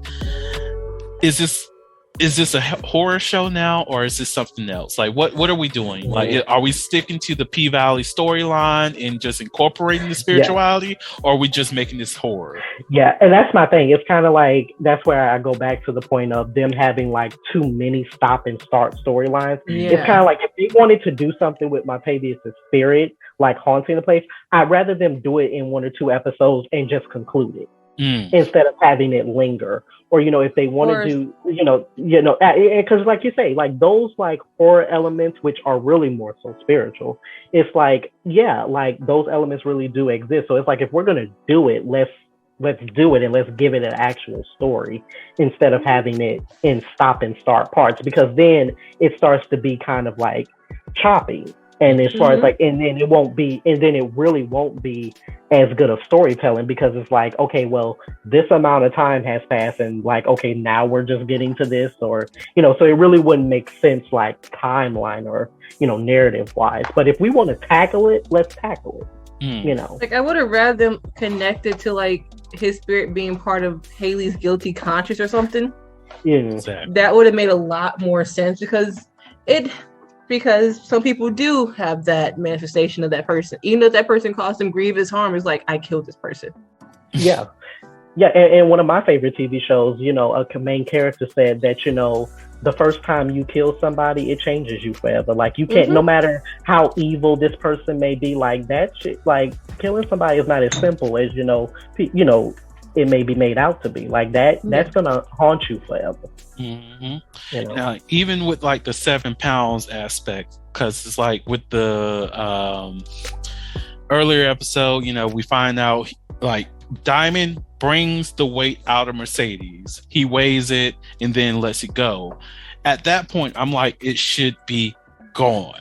is this a horror show now, or is this something else? Like, what are we doing? Like, are we sticking to the P-Valley storyline and just incorporating the spirituality, or are we just making this horror? Yeah, and that's my thing. It's kind of like, that's where I go back to the point of them having like too many stop and start storylines. Yeah. It's kind of like, if they wanted to do something with Montavious' spirit, like haunting the place, I'd rather them do it in 1 or 2 episodes and just conclude it. Instead of having it linger, or if they want to do, because like you say, like those like horror elements, which are really more so spiritual, it's like, yeah, like those elements really do exist. So it's like, if we're gonna do it, let's do it, and let's give it an actual story instead of having it in stop and start parts, because then it starts to be kind of like choppy. And as far as like, and then it really won't be as good of storytelling, because it's like, okay, well, this amount of time has passed, and like, okay, now we're just getting to this, or, so it really wouldn't make sense, like timeline or, narrative wise. But if we want to tackle it, let's tackle it, Like, I would have rather them connected to like his spirit being part of Haley's guilty conscience or something. Yeah. Exactly. That would have made a lot more sense, because some people do have that manifestation of that person. Even though that person caused them grievous harm, it's like, I killed this person. Yeah. Yeah, and one of my favorite TV shows, a main character said that, the first time you kill somebody, it changes you forever. Like, you can't, no matter how evil this person may be, like that shit, like killing somebody is not as simple as, it may be made out to be. Like that's gonna haunt you forever. Now, even with like the 7 pounds aspect, because it's like with the earlier episode, we find out like Diamond brings the weight out of Mercedes. He weighs it and then lets it go. At that point, I'm like, it should be gone.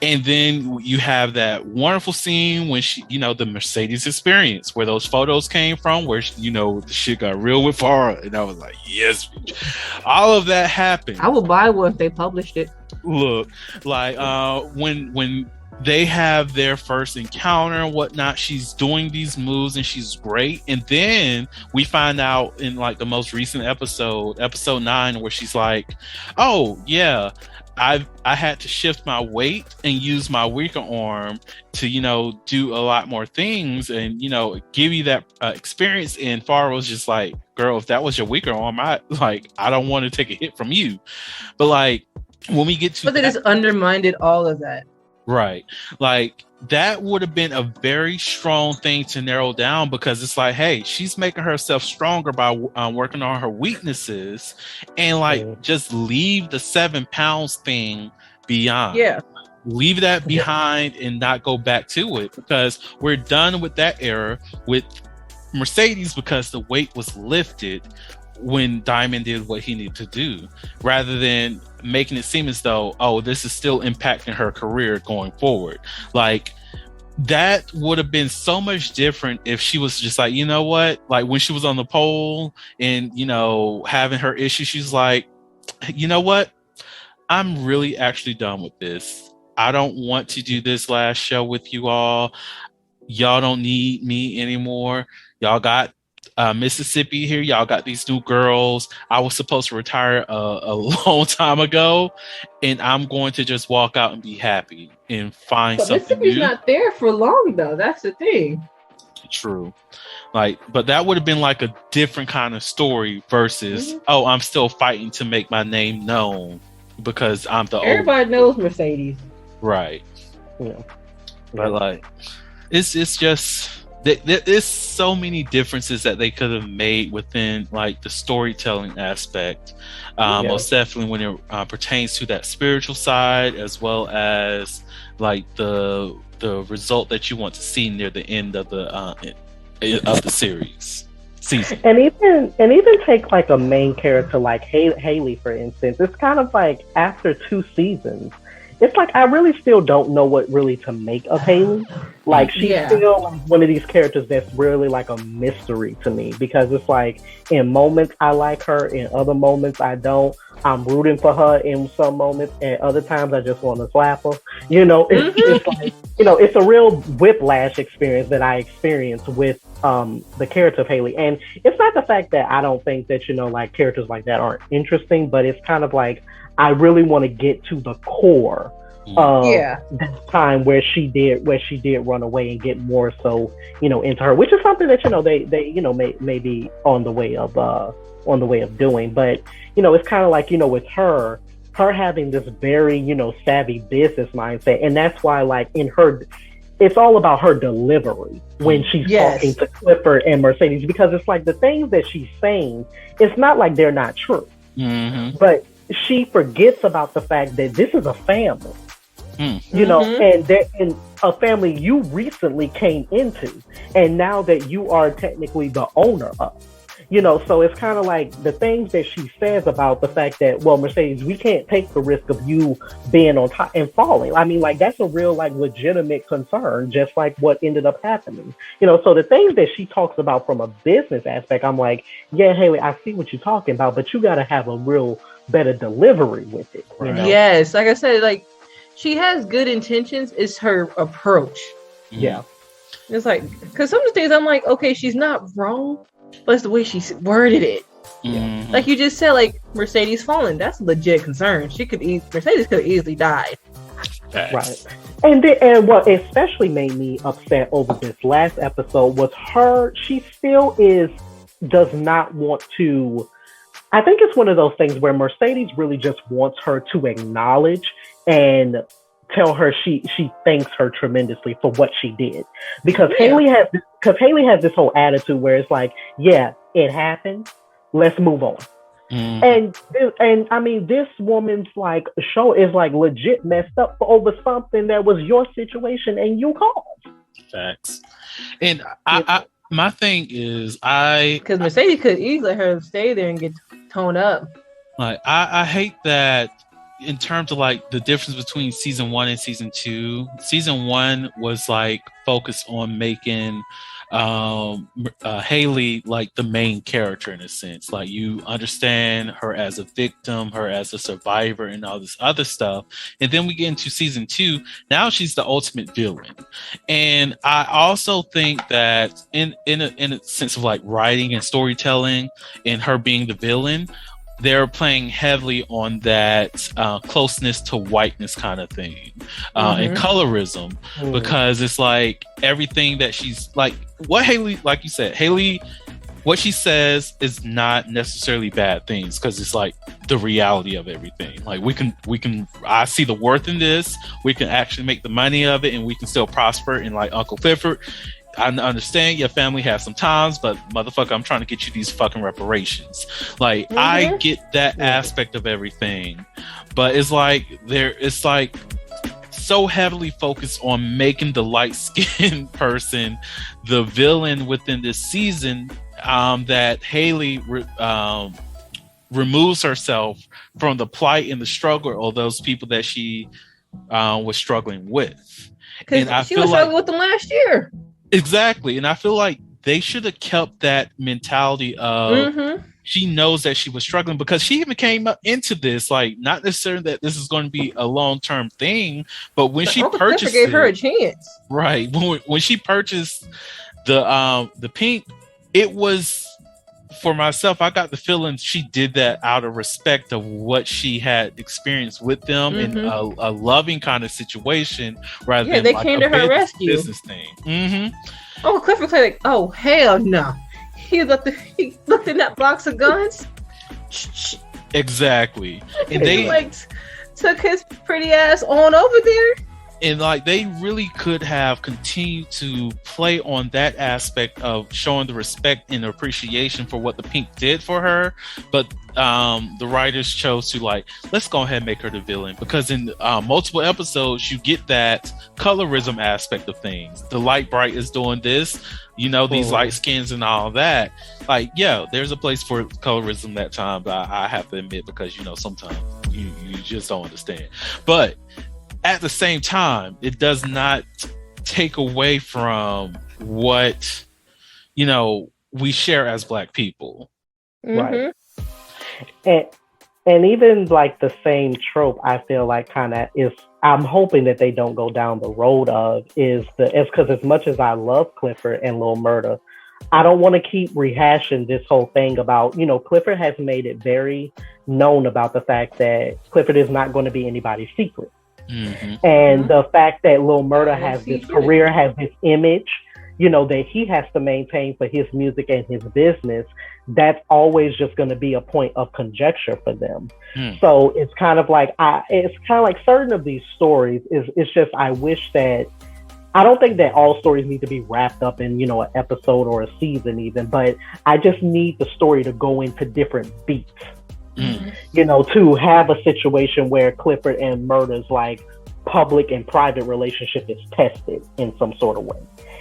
And then you have that wonderful scene when she, the Mercedes experience, where those photos came from, where, the shit got real with Farrah. And I was like, yes, bitch. All of that happened. I would buy one if they published it. Look, like when they have their first encounter and whatnot, she's doing these moves and she's great. And then we find out in like the most recent episode 9, where she's like, oh, yeah, I had to shift my weight and use my weaker arm to, do a lot more things and, give you that experience. And Farrah was just like, girl, if that was your weaker arm, I don't want to take a hit from you. But like, when we get to, but they just undermined all of that. Right. Like, that would have been a very strong thing to narrow down, because it's like, hey, she's making herself stronger by working on her weaknesses, and like just leave the 7 pounds thing beyond. Yeah. Leave that behind and not go back to it, because we're done with that era with Mercedes, because the weight was lifted when Diamond did what he needed to do, rather than making it seem as though, oh, this is still impacting her career going forward. Like, that would have been so much different if she was just like, you know what, like when she was on the pole and, having her issues, she's like, you know what, I'm really actually done with this. I don't want to do this last show with you all. Y'all don't need me anymore. Y'all got Mississippi here. Y'all got these new girls. I was supposed to retire a long time ago, and I'm going to just walk out and be happy and find something Mississippi's new. Not there for long though. That's the thing. True. Like, but that would have been like a different kind of story versus, oh, I'm still fighting to make my name known because I'm the everybody knows Mercedes. Right. Yeah. But like, it's just. There's so many differences that they could have made within like the storytelling aspect, most definitely when it pertains to that spiritual side, as well as like the result that you want to see near the end of the series. season. And even take like a main character like Haley, for instance. It's kind of like after 2 seasons, it's like I really still don't know what really to make of Haley. Like she's still like one of these characters that's really like a mystery to me, because it's like in moments I like her, in other moments I don't. I'm rooting for her in some moments, and other times I just want to slap her. It's like, it's a real whiplash experience that I experience with the character of Haley. And it's not the fact that I don't think that, like characters like that aren't interesting, but it's kind of like I really want to get to the core of this time where she did run away, and get more so, into her, which is something that, they may be on the way of doing. But, it's kind of like, with her having this very, savvy business mindset. And that's why, like, in her, it's all about her delivery when she's talking to Clifford and Mercedes, because it's like the things that she's saying, it's not like they're not true. Mm-hmm. But she forgets about the fact that this is a family, and a family you recently came into, and now that you are technically the owner of. So it's kind of like the things that she says about the fact that, well, Mercedes, we can't take the risk of you being on top and falling. I mean, like, that's a real, like, legitimate concern, just like what ended up happening. So the things that she talks about from a business aspect, I'm like, yeah, Haley, I see what you're talking about, but you got to have a real better delivery with it. Yes, like I said, like, she has good intentions. It's her approach. Yeah. It's like, because some of the things I'm like, okay, she's not wrong, but it's the way she worded it. Mm-hmm. Like you just said, like Mercedes falling, that's a legit concern. Mercedes could have easily died. Right. And what especially made me upset over this last episode was she still does not want to. I think it's one of those things where Mercedes really just wants her to acknowledge and tell her she thanks her tremendously for what she did, because Haley has this whole attitude where it's like, yeah, it happened, let's move on. And I mean, this woman's like show is like legit messed up over something that was your situation and you caused. Facts. And I my thing is, because Mercedes could easily let her stay there and get toned up. Like I hate that. In terms of like the difference between season 1 and season 2, season 1 was like focused on making Haley like the main character in a sense. Like you understand her as a victim, her as a survivor, and all this other stuff. And then we get into season 2. Now she's the ultimate villain. And I also think that in a sense of like writing and storytelling, and her being the villain, they're playing heavily on that closeness to whiteness kind of thing, and colorism, because it's like everything that she's like, what Haley, like you said, Haley, what she says is not necessarily bad things, because it's like the reality of everything. Like we can, I see the worth in this. We can actually make the money of it, and we can still prosper. And like Uncle Clifford, I understand your family has some times, but motherfucker, I'm trying to get you these fucking reparations. Like I get that aspect of everything, but it's like it's like so heavily focused on making the light-skinned person the villain within this season, that Haley removes herself from the plight and the struggle of those people that she was struggling with. Because she was struggling with them last year. Exactly. And I feel like they should have kept that mentality of she knows that she was struggling, because she even came up into this, like, not necessarily that this is going to be a long-term thing, but when she purchased gave her a chance. Right. When she purchased the pink, it was, for myself, I got the feeling she did that out of respect of what she had experienced with them in a loving kind of situation, rather than they like came a to her rescue business thing. Oh, Clifford was like, oh hell no! He looked in that box of guns. Exactly, and he like took his pretty ass on over there. And like they really could have continued to play on that aspect of showing the respect and appreciation for what the Pink did for her, but the writers chose to like, let's go ahead and make her the villain, because in multiple episodes you get that colorism aspect of things. The light bright is doing this, you know, these light skins and all that. Like, yeah, there's a place for colorism that time, but I have to admit, because you know sometimes you just don't understand. But at the same time, it does not take away from what, you know, we share as Black people. Right. And even like the same trope, I feel like kind of is, I'm hoping that they don't go down the road of is because as much as I love Clifford and Lil Murda, I don't want to keep rehashing this whole thing about, you know, Clifford has made it very known about the fact that Clifford is not going to be anybody's secret. And the fact that Lil Murda has this career, has this image, you know, that he has to maintain for his music and his business, that's always just going to be a point of conjecture for them. So it's kind of like, certain of these stories it's just, I wish that, I don't think that all stories need to be wrapped up in, you know, an episode or a season even, but I just need the story to go into different beats. You know, to have a situation where Clifford and Murda's like public and private relationship is tested in some sort of way,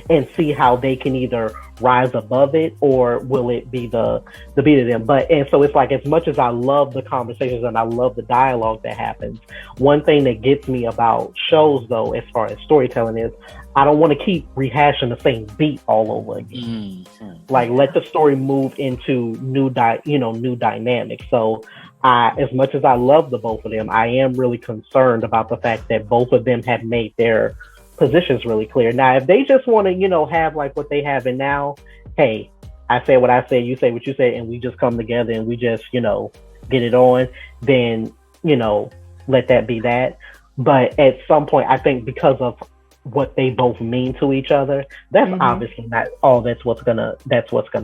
and see how they can either rise above it or will it be the beat of them. But and so it's like, as much as I love the conversations and I love the dialogue that happens, one thing that gets me about shows though, as far as storytelling, is I don't want to keep rehashing the same beat all over again. Like, let the story move into new dynamics. So as much as I love the both of them, I am really concerned about the fact that both of them have made their positions really clear. Now, if they just want to, you know, have like what they have in now, hey, I say what I say, you say what you say, and we just come together and we just, you know, get it on, then, you know, let that be that. But at some point, I think because of what they both mean to each other, that's obviously not all that's what's gonna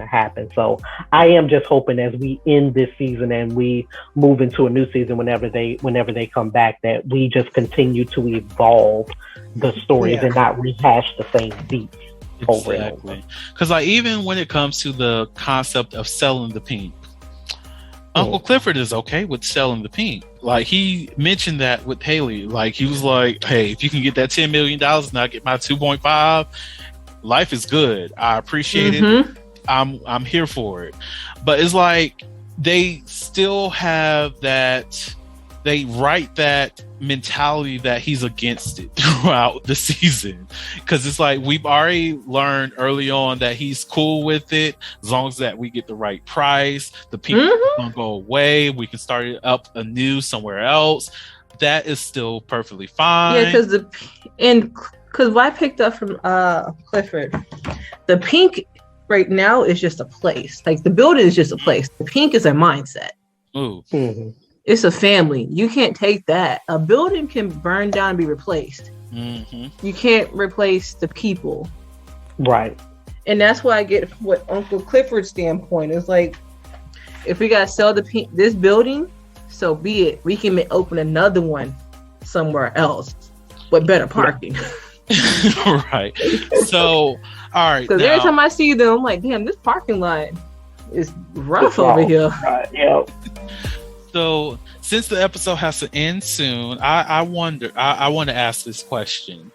happen. So I am just hoping as we end this season and we move into a new season whenever they come back, that we just continue to evolve the stories and not rehash the same beats over and over. Because like, even when it comes to the concept of selling the Pink, Uncle Clifford is okay with selling the Pink. Like, he mentioned that with Haley. Like, he was like, hey, if you can get that $10 million and I get my 2.5, life is good. I appreciate it. I'm here for it. But it's like, they still have that, they write that mentality that he's against it throughout the season, because it's like, we've already learned early on that he's cool with it as long as that we get the right price. The people don't go away, we can start it up anew somewhere else. That is still perfectly fine. Yeah, because what I picked up from Clifford, the Pink right now is just a place. Like, the building is just a place. The Pink is a mindset. It's a family. You can't take that. A building can burn down and be replaced. You can't replace the people. Right. And that's why I get what Uncle Clifford's standpoint is like, if we got to sell this building, so be it. We can open another one somewhere else with better parking. Right. So, all right. Because every time I see them, I'm like, damn, this parking lot is rough over here. Yeah. So, since the episode has to end soon, I want to ask this question.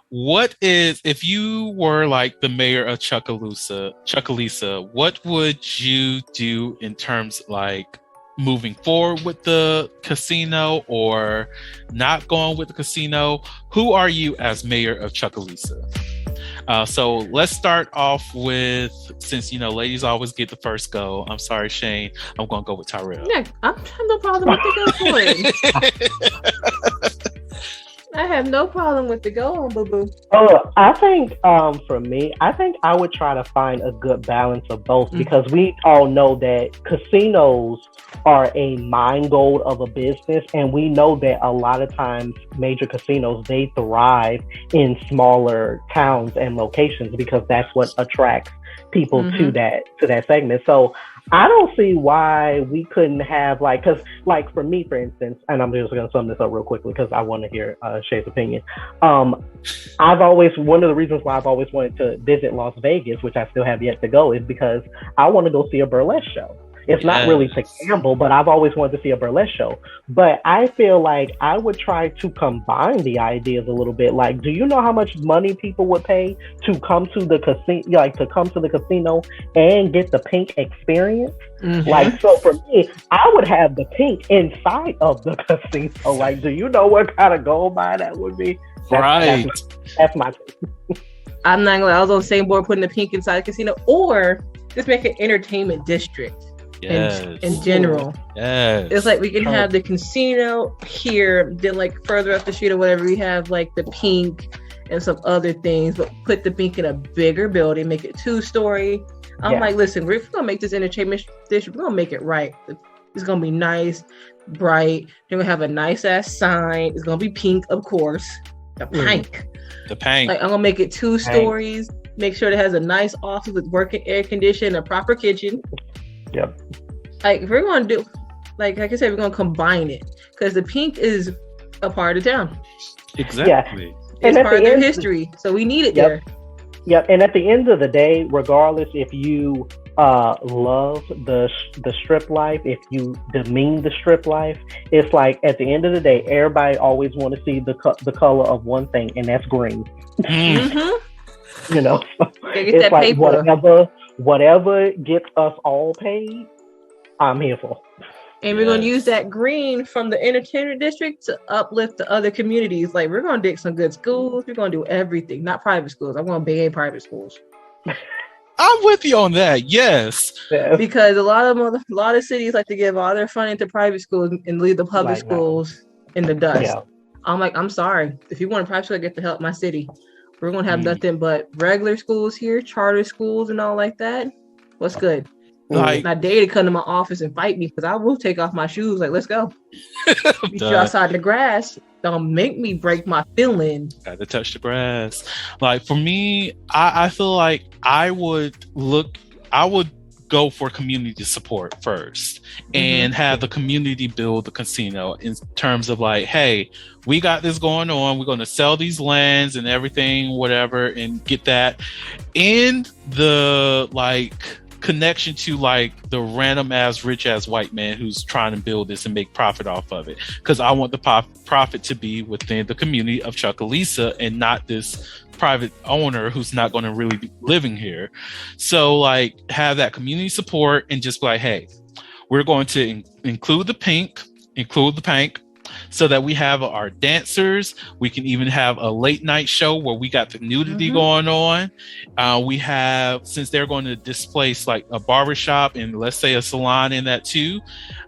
What is, if you were like the mayor of Chucalissa, what would you do in terms like moving forward with the casino or not going with the casino? Who are you as mayor of Chucalissa? So let's start off with, since, you know, ladies always get the first go. I'm sorry, Shane. I'm going to go with Tyrell. Yeah, I have no problem with the go. I have no problem with the go on, boo-boo. I think for me, I think I would try to find a good balance of both, because we all know that casinos are a mind gold of a business, and we know that a lot of times major casinos, they thrive in smaller towns and locations because that's what attracts people to that segment. So I don't see why we couldn't have like, because like for me, for instance, and I'm just going to sum this up real quickly because I want to hear Shay's opinion. One of the reasons why I've always wanted to visit Las Vegas, which I still have yet to go, is because I want to go see a burlesque show. It's not really to gamble, but I've always wanted to see a burlesque show. But I feel like I would try to combine the ideas a little bit. Like, do you know how much money people would pay to come to the casino, and get the Pink experience? Mm-hmm. Like, so for me, I would have the Pink inside of the casino. Like, do you know what kind of gold mine that would be? That's my thing. I'm not gonna lie, I was on the same board putting the Pink inside the casino, or just make an entertainment district. In general. Yes. It's like we can have the casino here, then like further up the street or whatever, we have like the Pink and some other things, but put the Pink in a bigger building, make it 2-story. I'm like, listen, we're gonna make this entertainment district, we're gonna make it right. It's gonna be nice, bright. Then we have a nice ass sign. It's gonna be pink, of course. The Pink. The Pink. Like, I'm gonna make it 2 stories. Make sure it has a nice office with working air conditioning, a proper kitchen. Yep. Like, if we're gonna do, like I said, we're gonna combine it because the Pink is a part of town. Exactly. Yeah. It's part of their history, so we need it there. Yep. And at the end of the day, regardless if you love the strip life, if you demean the strip life, it's like at the end of the day, everybody always want to see the color of one thing, and that's green. Mm-hmm. You know, it's that like paper. Whatever gets us all paid, I'm here for. And we're going to use that green from the entertainment district to uplift the other communities. Like, we're going to dig some good schools. We're going to do everything. Not private schools. I want to ban private schools. I'm with you on that. Yes. Because a lot of cities like to give all their funding to private schools and leave the public schools in the dust. Yeah. I'm like, I'm sorry. If you want a private school, get to help my city. We're going to have nothing but regular schools here, charter schools and all like that. What's good? Like, I dare to come to my office and fight me because I will take off my shoes. Like, let's go. Meet you outside the grass. Don't make me break my feeling. Got to touch the grass. Like, for me, I feel like I would go for community support first and have the community build the casino in terms of like, hey, we got this going on. We're going to sell these lands and everything, whatever, and get that in the like connection to like the random ass rich ass white man who's trying to build this and make profit off of it. Because I want the profit to be within the community of Chucalissa and not this private owner who's not going to really be living here. So like have that community support and just be like, hey, we're going to include the Pink, so that we have our dancers. We can even have a late night show where we got the nudity going on. We have, since they're going to displace like a barbershop and let's say a salon in that too,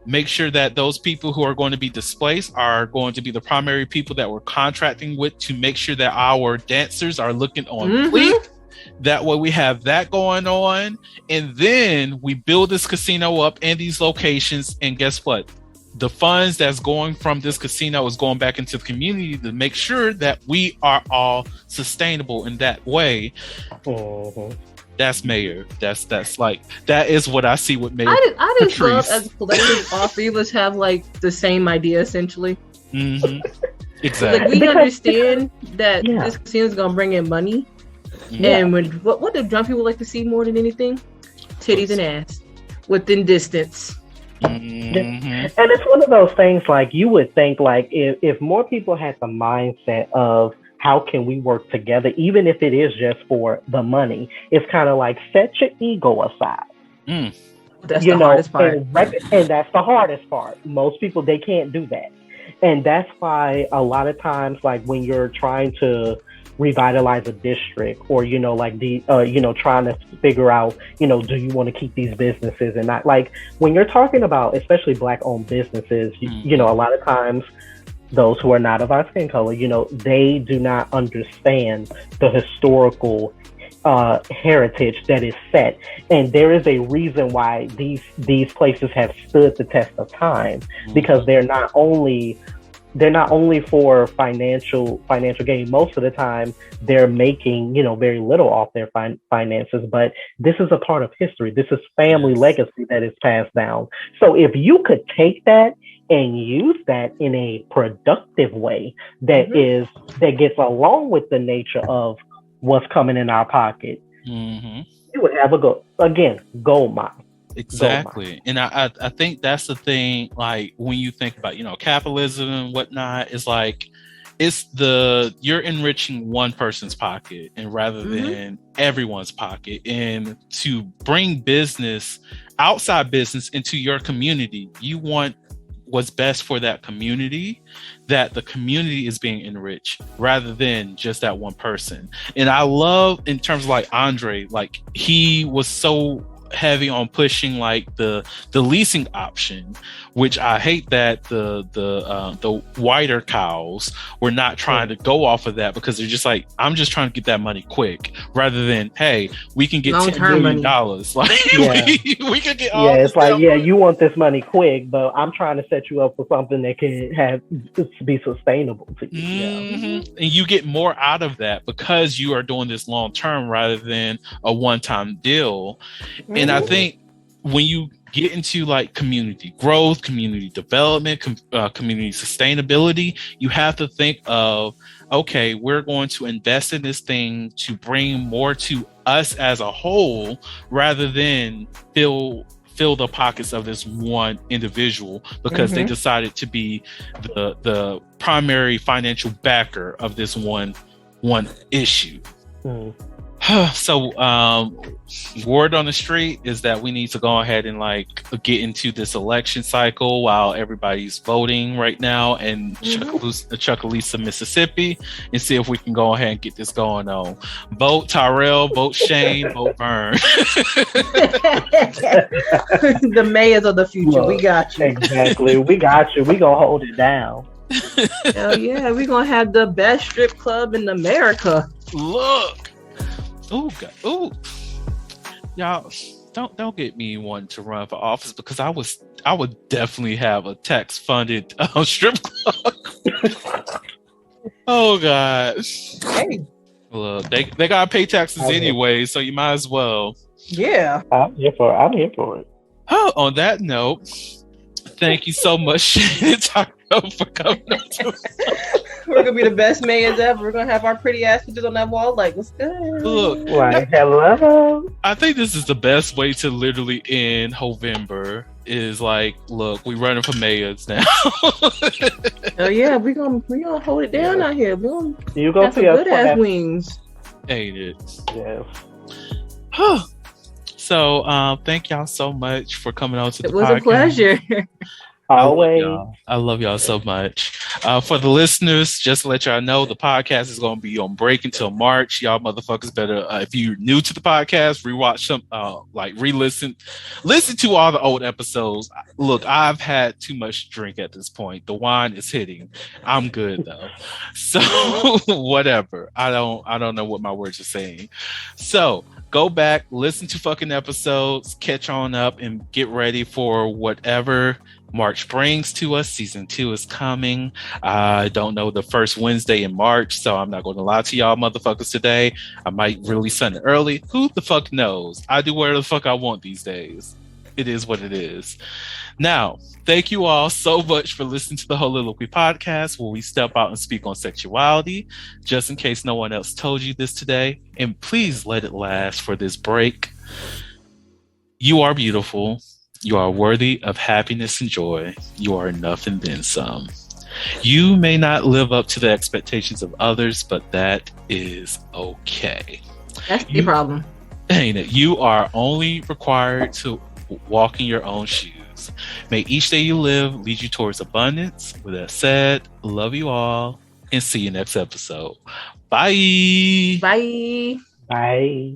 make sure that those people who are going to be displaced are going to be the primary people that we're contracting with to make sure that our dancers are looking on fleek. That way we have that going on. And then we build this casino up in these locations. And guess what? The funds that's going from this casino is going back into the community to make sure that we are all sustainable in that way. That's Mayor. That's like, that is what I see with Mayor. I just love as a collective, all three of us have like the same idea essentially. Exactly. Like, we understand that this casino is going to bring in money. And what do drunk people like to see more than anything? Titties and ass within distance. And it's one of those things like you would think like if more people had the mindset of how can we work together, even if it is just for the money, it's kind of like set your ego aside. That's the hardest part. And that's the hardest part. Most people, they can't do that. And that's why a lot of times, like when you're trying to revitalize a district or, like trying to figure out, do you want to keep these businesses and not, like when you're talking about, especially Black owned businesses, a lot of times those who are not of our skin color, they do not understand the historical heritage that is set. And there is a reason why these places have stood the test of time, because they're not only they're not only for financial gain. Most of the time, they're making, very little off their finances. But this is a part of history. This is family legacy that is passed down. So if you could take that and use that in a productive way that gets along with the nature of what's coming in our pocket, you would have a gold mine. Exactly. And I think that's the thing, like when you think about, capitalism and whatnot, it's like you're enriching one person's pocket and rather than everyone's pocket. And to bring outside business into your community, you want what's best for that community, that the community is being enriched rather than just that one person. And I love, in terms of like Andre, like he was so heavy on pushing like the leasing option, which I hate that the whiter cows were not trying to go off of that, because they're just like, I'm just trying to get that money quick, rather than, hey, we can get $10 million. Like we can get all it's like, you want this money quick, but I'm trying to set you up for something that can be sustainable to you. And you get more out of that because you are doing this long term rather than a one-time deal. And I think when you get into like community growth, community development, community sustainability, you have to think of, okay, we're going to invest in this thing to bring more to us as a whole, rather than fill the pockets of this one individual because they decided to be the primary financial backer of this one issue. So word on the street is that we need to go ahead and like get into this election cycle while everybody's voting right now in Chucalissa, Mississippi, and see if we can go ahead and get this going on. Vote Tyrell, vote Shane, vote Vern. The mayors of the future. We got you. Exactly. We got you. We gonna hold it down. Hell yeah, we gonna have the best strip club in America. Look. Oh God! Oh, y'all, don't get me wanting to run for office, because I would definitely have a tax-funded strip club. Oh God! Hey, look, they gotta pay taxes anyway, so you might as well. Yeah, I'm here for it. Oh, on that note, thank you so much, Shane and Taco, for coming up to us. We're gonna be the best mayors ever. We're gonna have our pretty ass pictures on that wall. Like, what's good? Look, hello. I think this is the best way to literally end Heauxvember. Is like, look, we running for mayors now. Oh yeah, we gonna hold it down out here. You gonna have some good ass wings. Ain't it? Yes. So, thank y'all so much for coming on to the podcast. It was a pleasure. Always. I love y'all so much. For the listeners, just to let y'all know, the podcast is going to be on break until March. Y'all motherfuckers better, if you're new to the podcast, rewatch some, listen to all the old episodes. Look, I've had too much drink at this point. The wine is hitting. I'm good though. So whatever. I don't know what my words are saying. So go back, listen to fucking episodes, catch on up, and get ready for whatever March brings to us. Season 2 is coming. I don't know the first Wednesday in March, so I'm not going to lie to y'all motherfuckers today. I might release something early. Who the fuck knows? I do whatever the fuck I want these days. It is what it is. Now, thank you all so much for listening to the Soliloquy Podcast, where we step out and speak on sexuality, just in case no one else told you this today. And please let it last for this break. You are beautiful. You are worthy of happiness and joy. You are enough and then some. You may not live up to the expectations of others, but that is okay. That's the problem. Ain't it? You are only required to walk in your own shoes. May each day you live lead you towards abundance. With that said, love you all and see you next episode. Bye. Bye. Bye.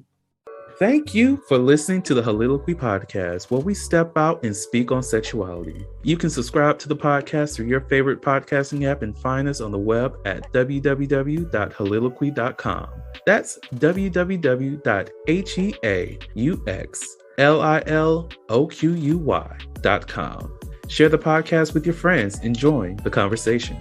Thank you for listening to the Soliloquy Podcast, where we step out and speak on sexuality. You can subscribe to the podcast through your favorite podcasting app and find us on the web at www.soliloquy.com. That's www.heauxliloquy.com. Share the podcast with your friends and join the conversation.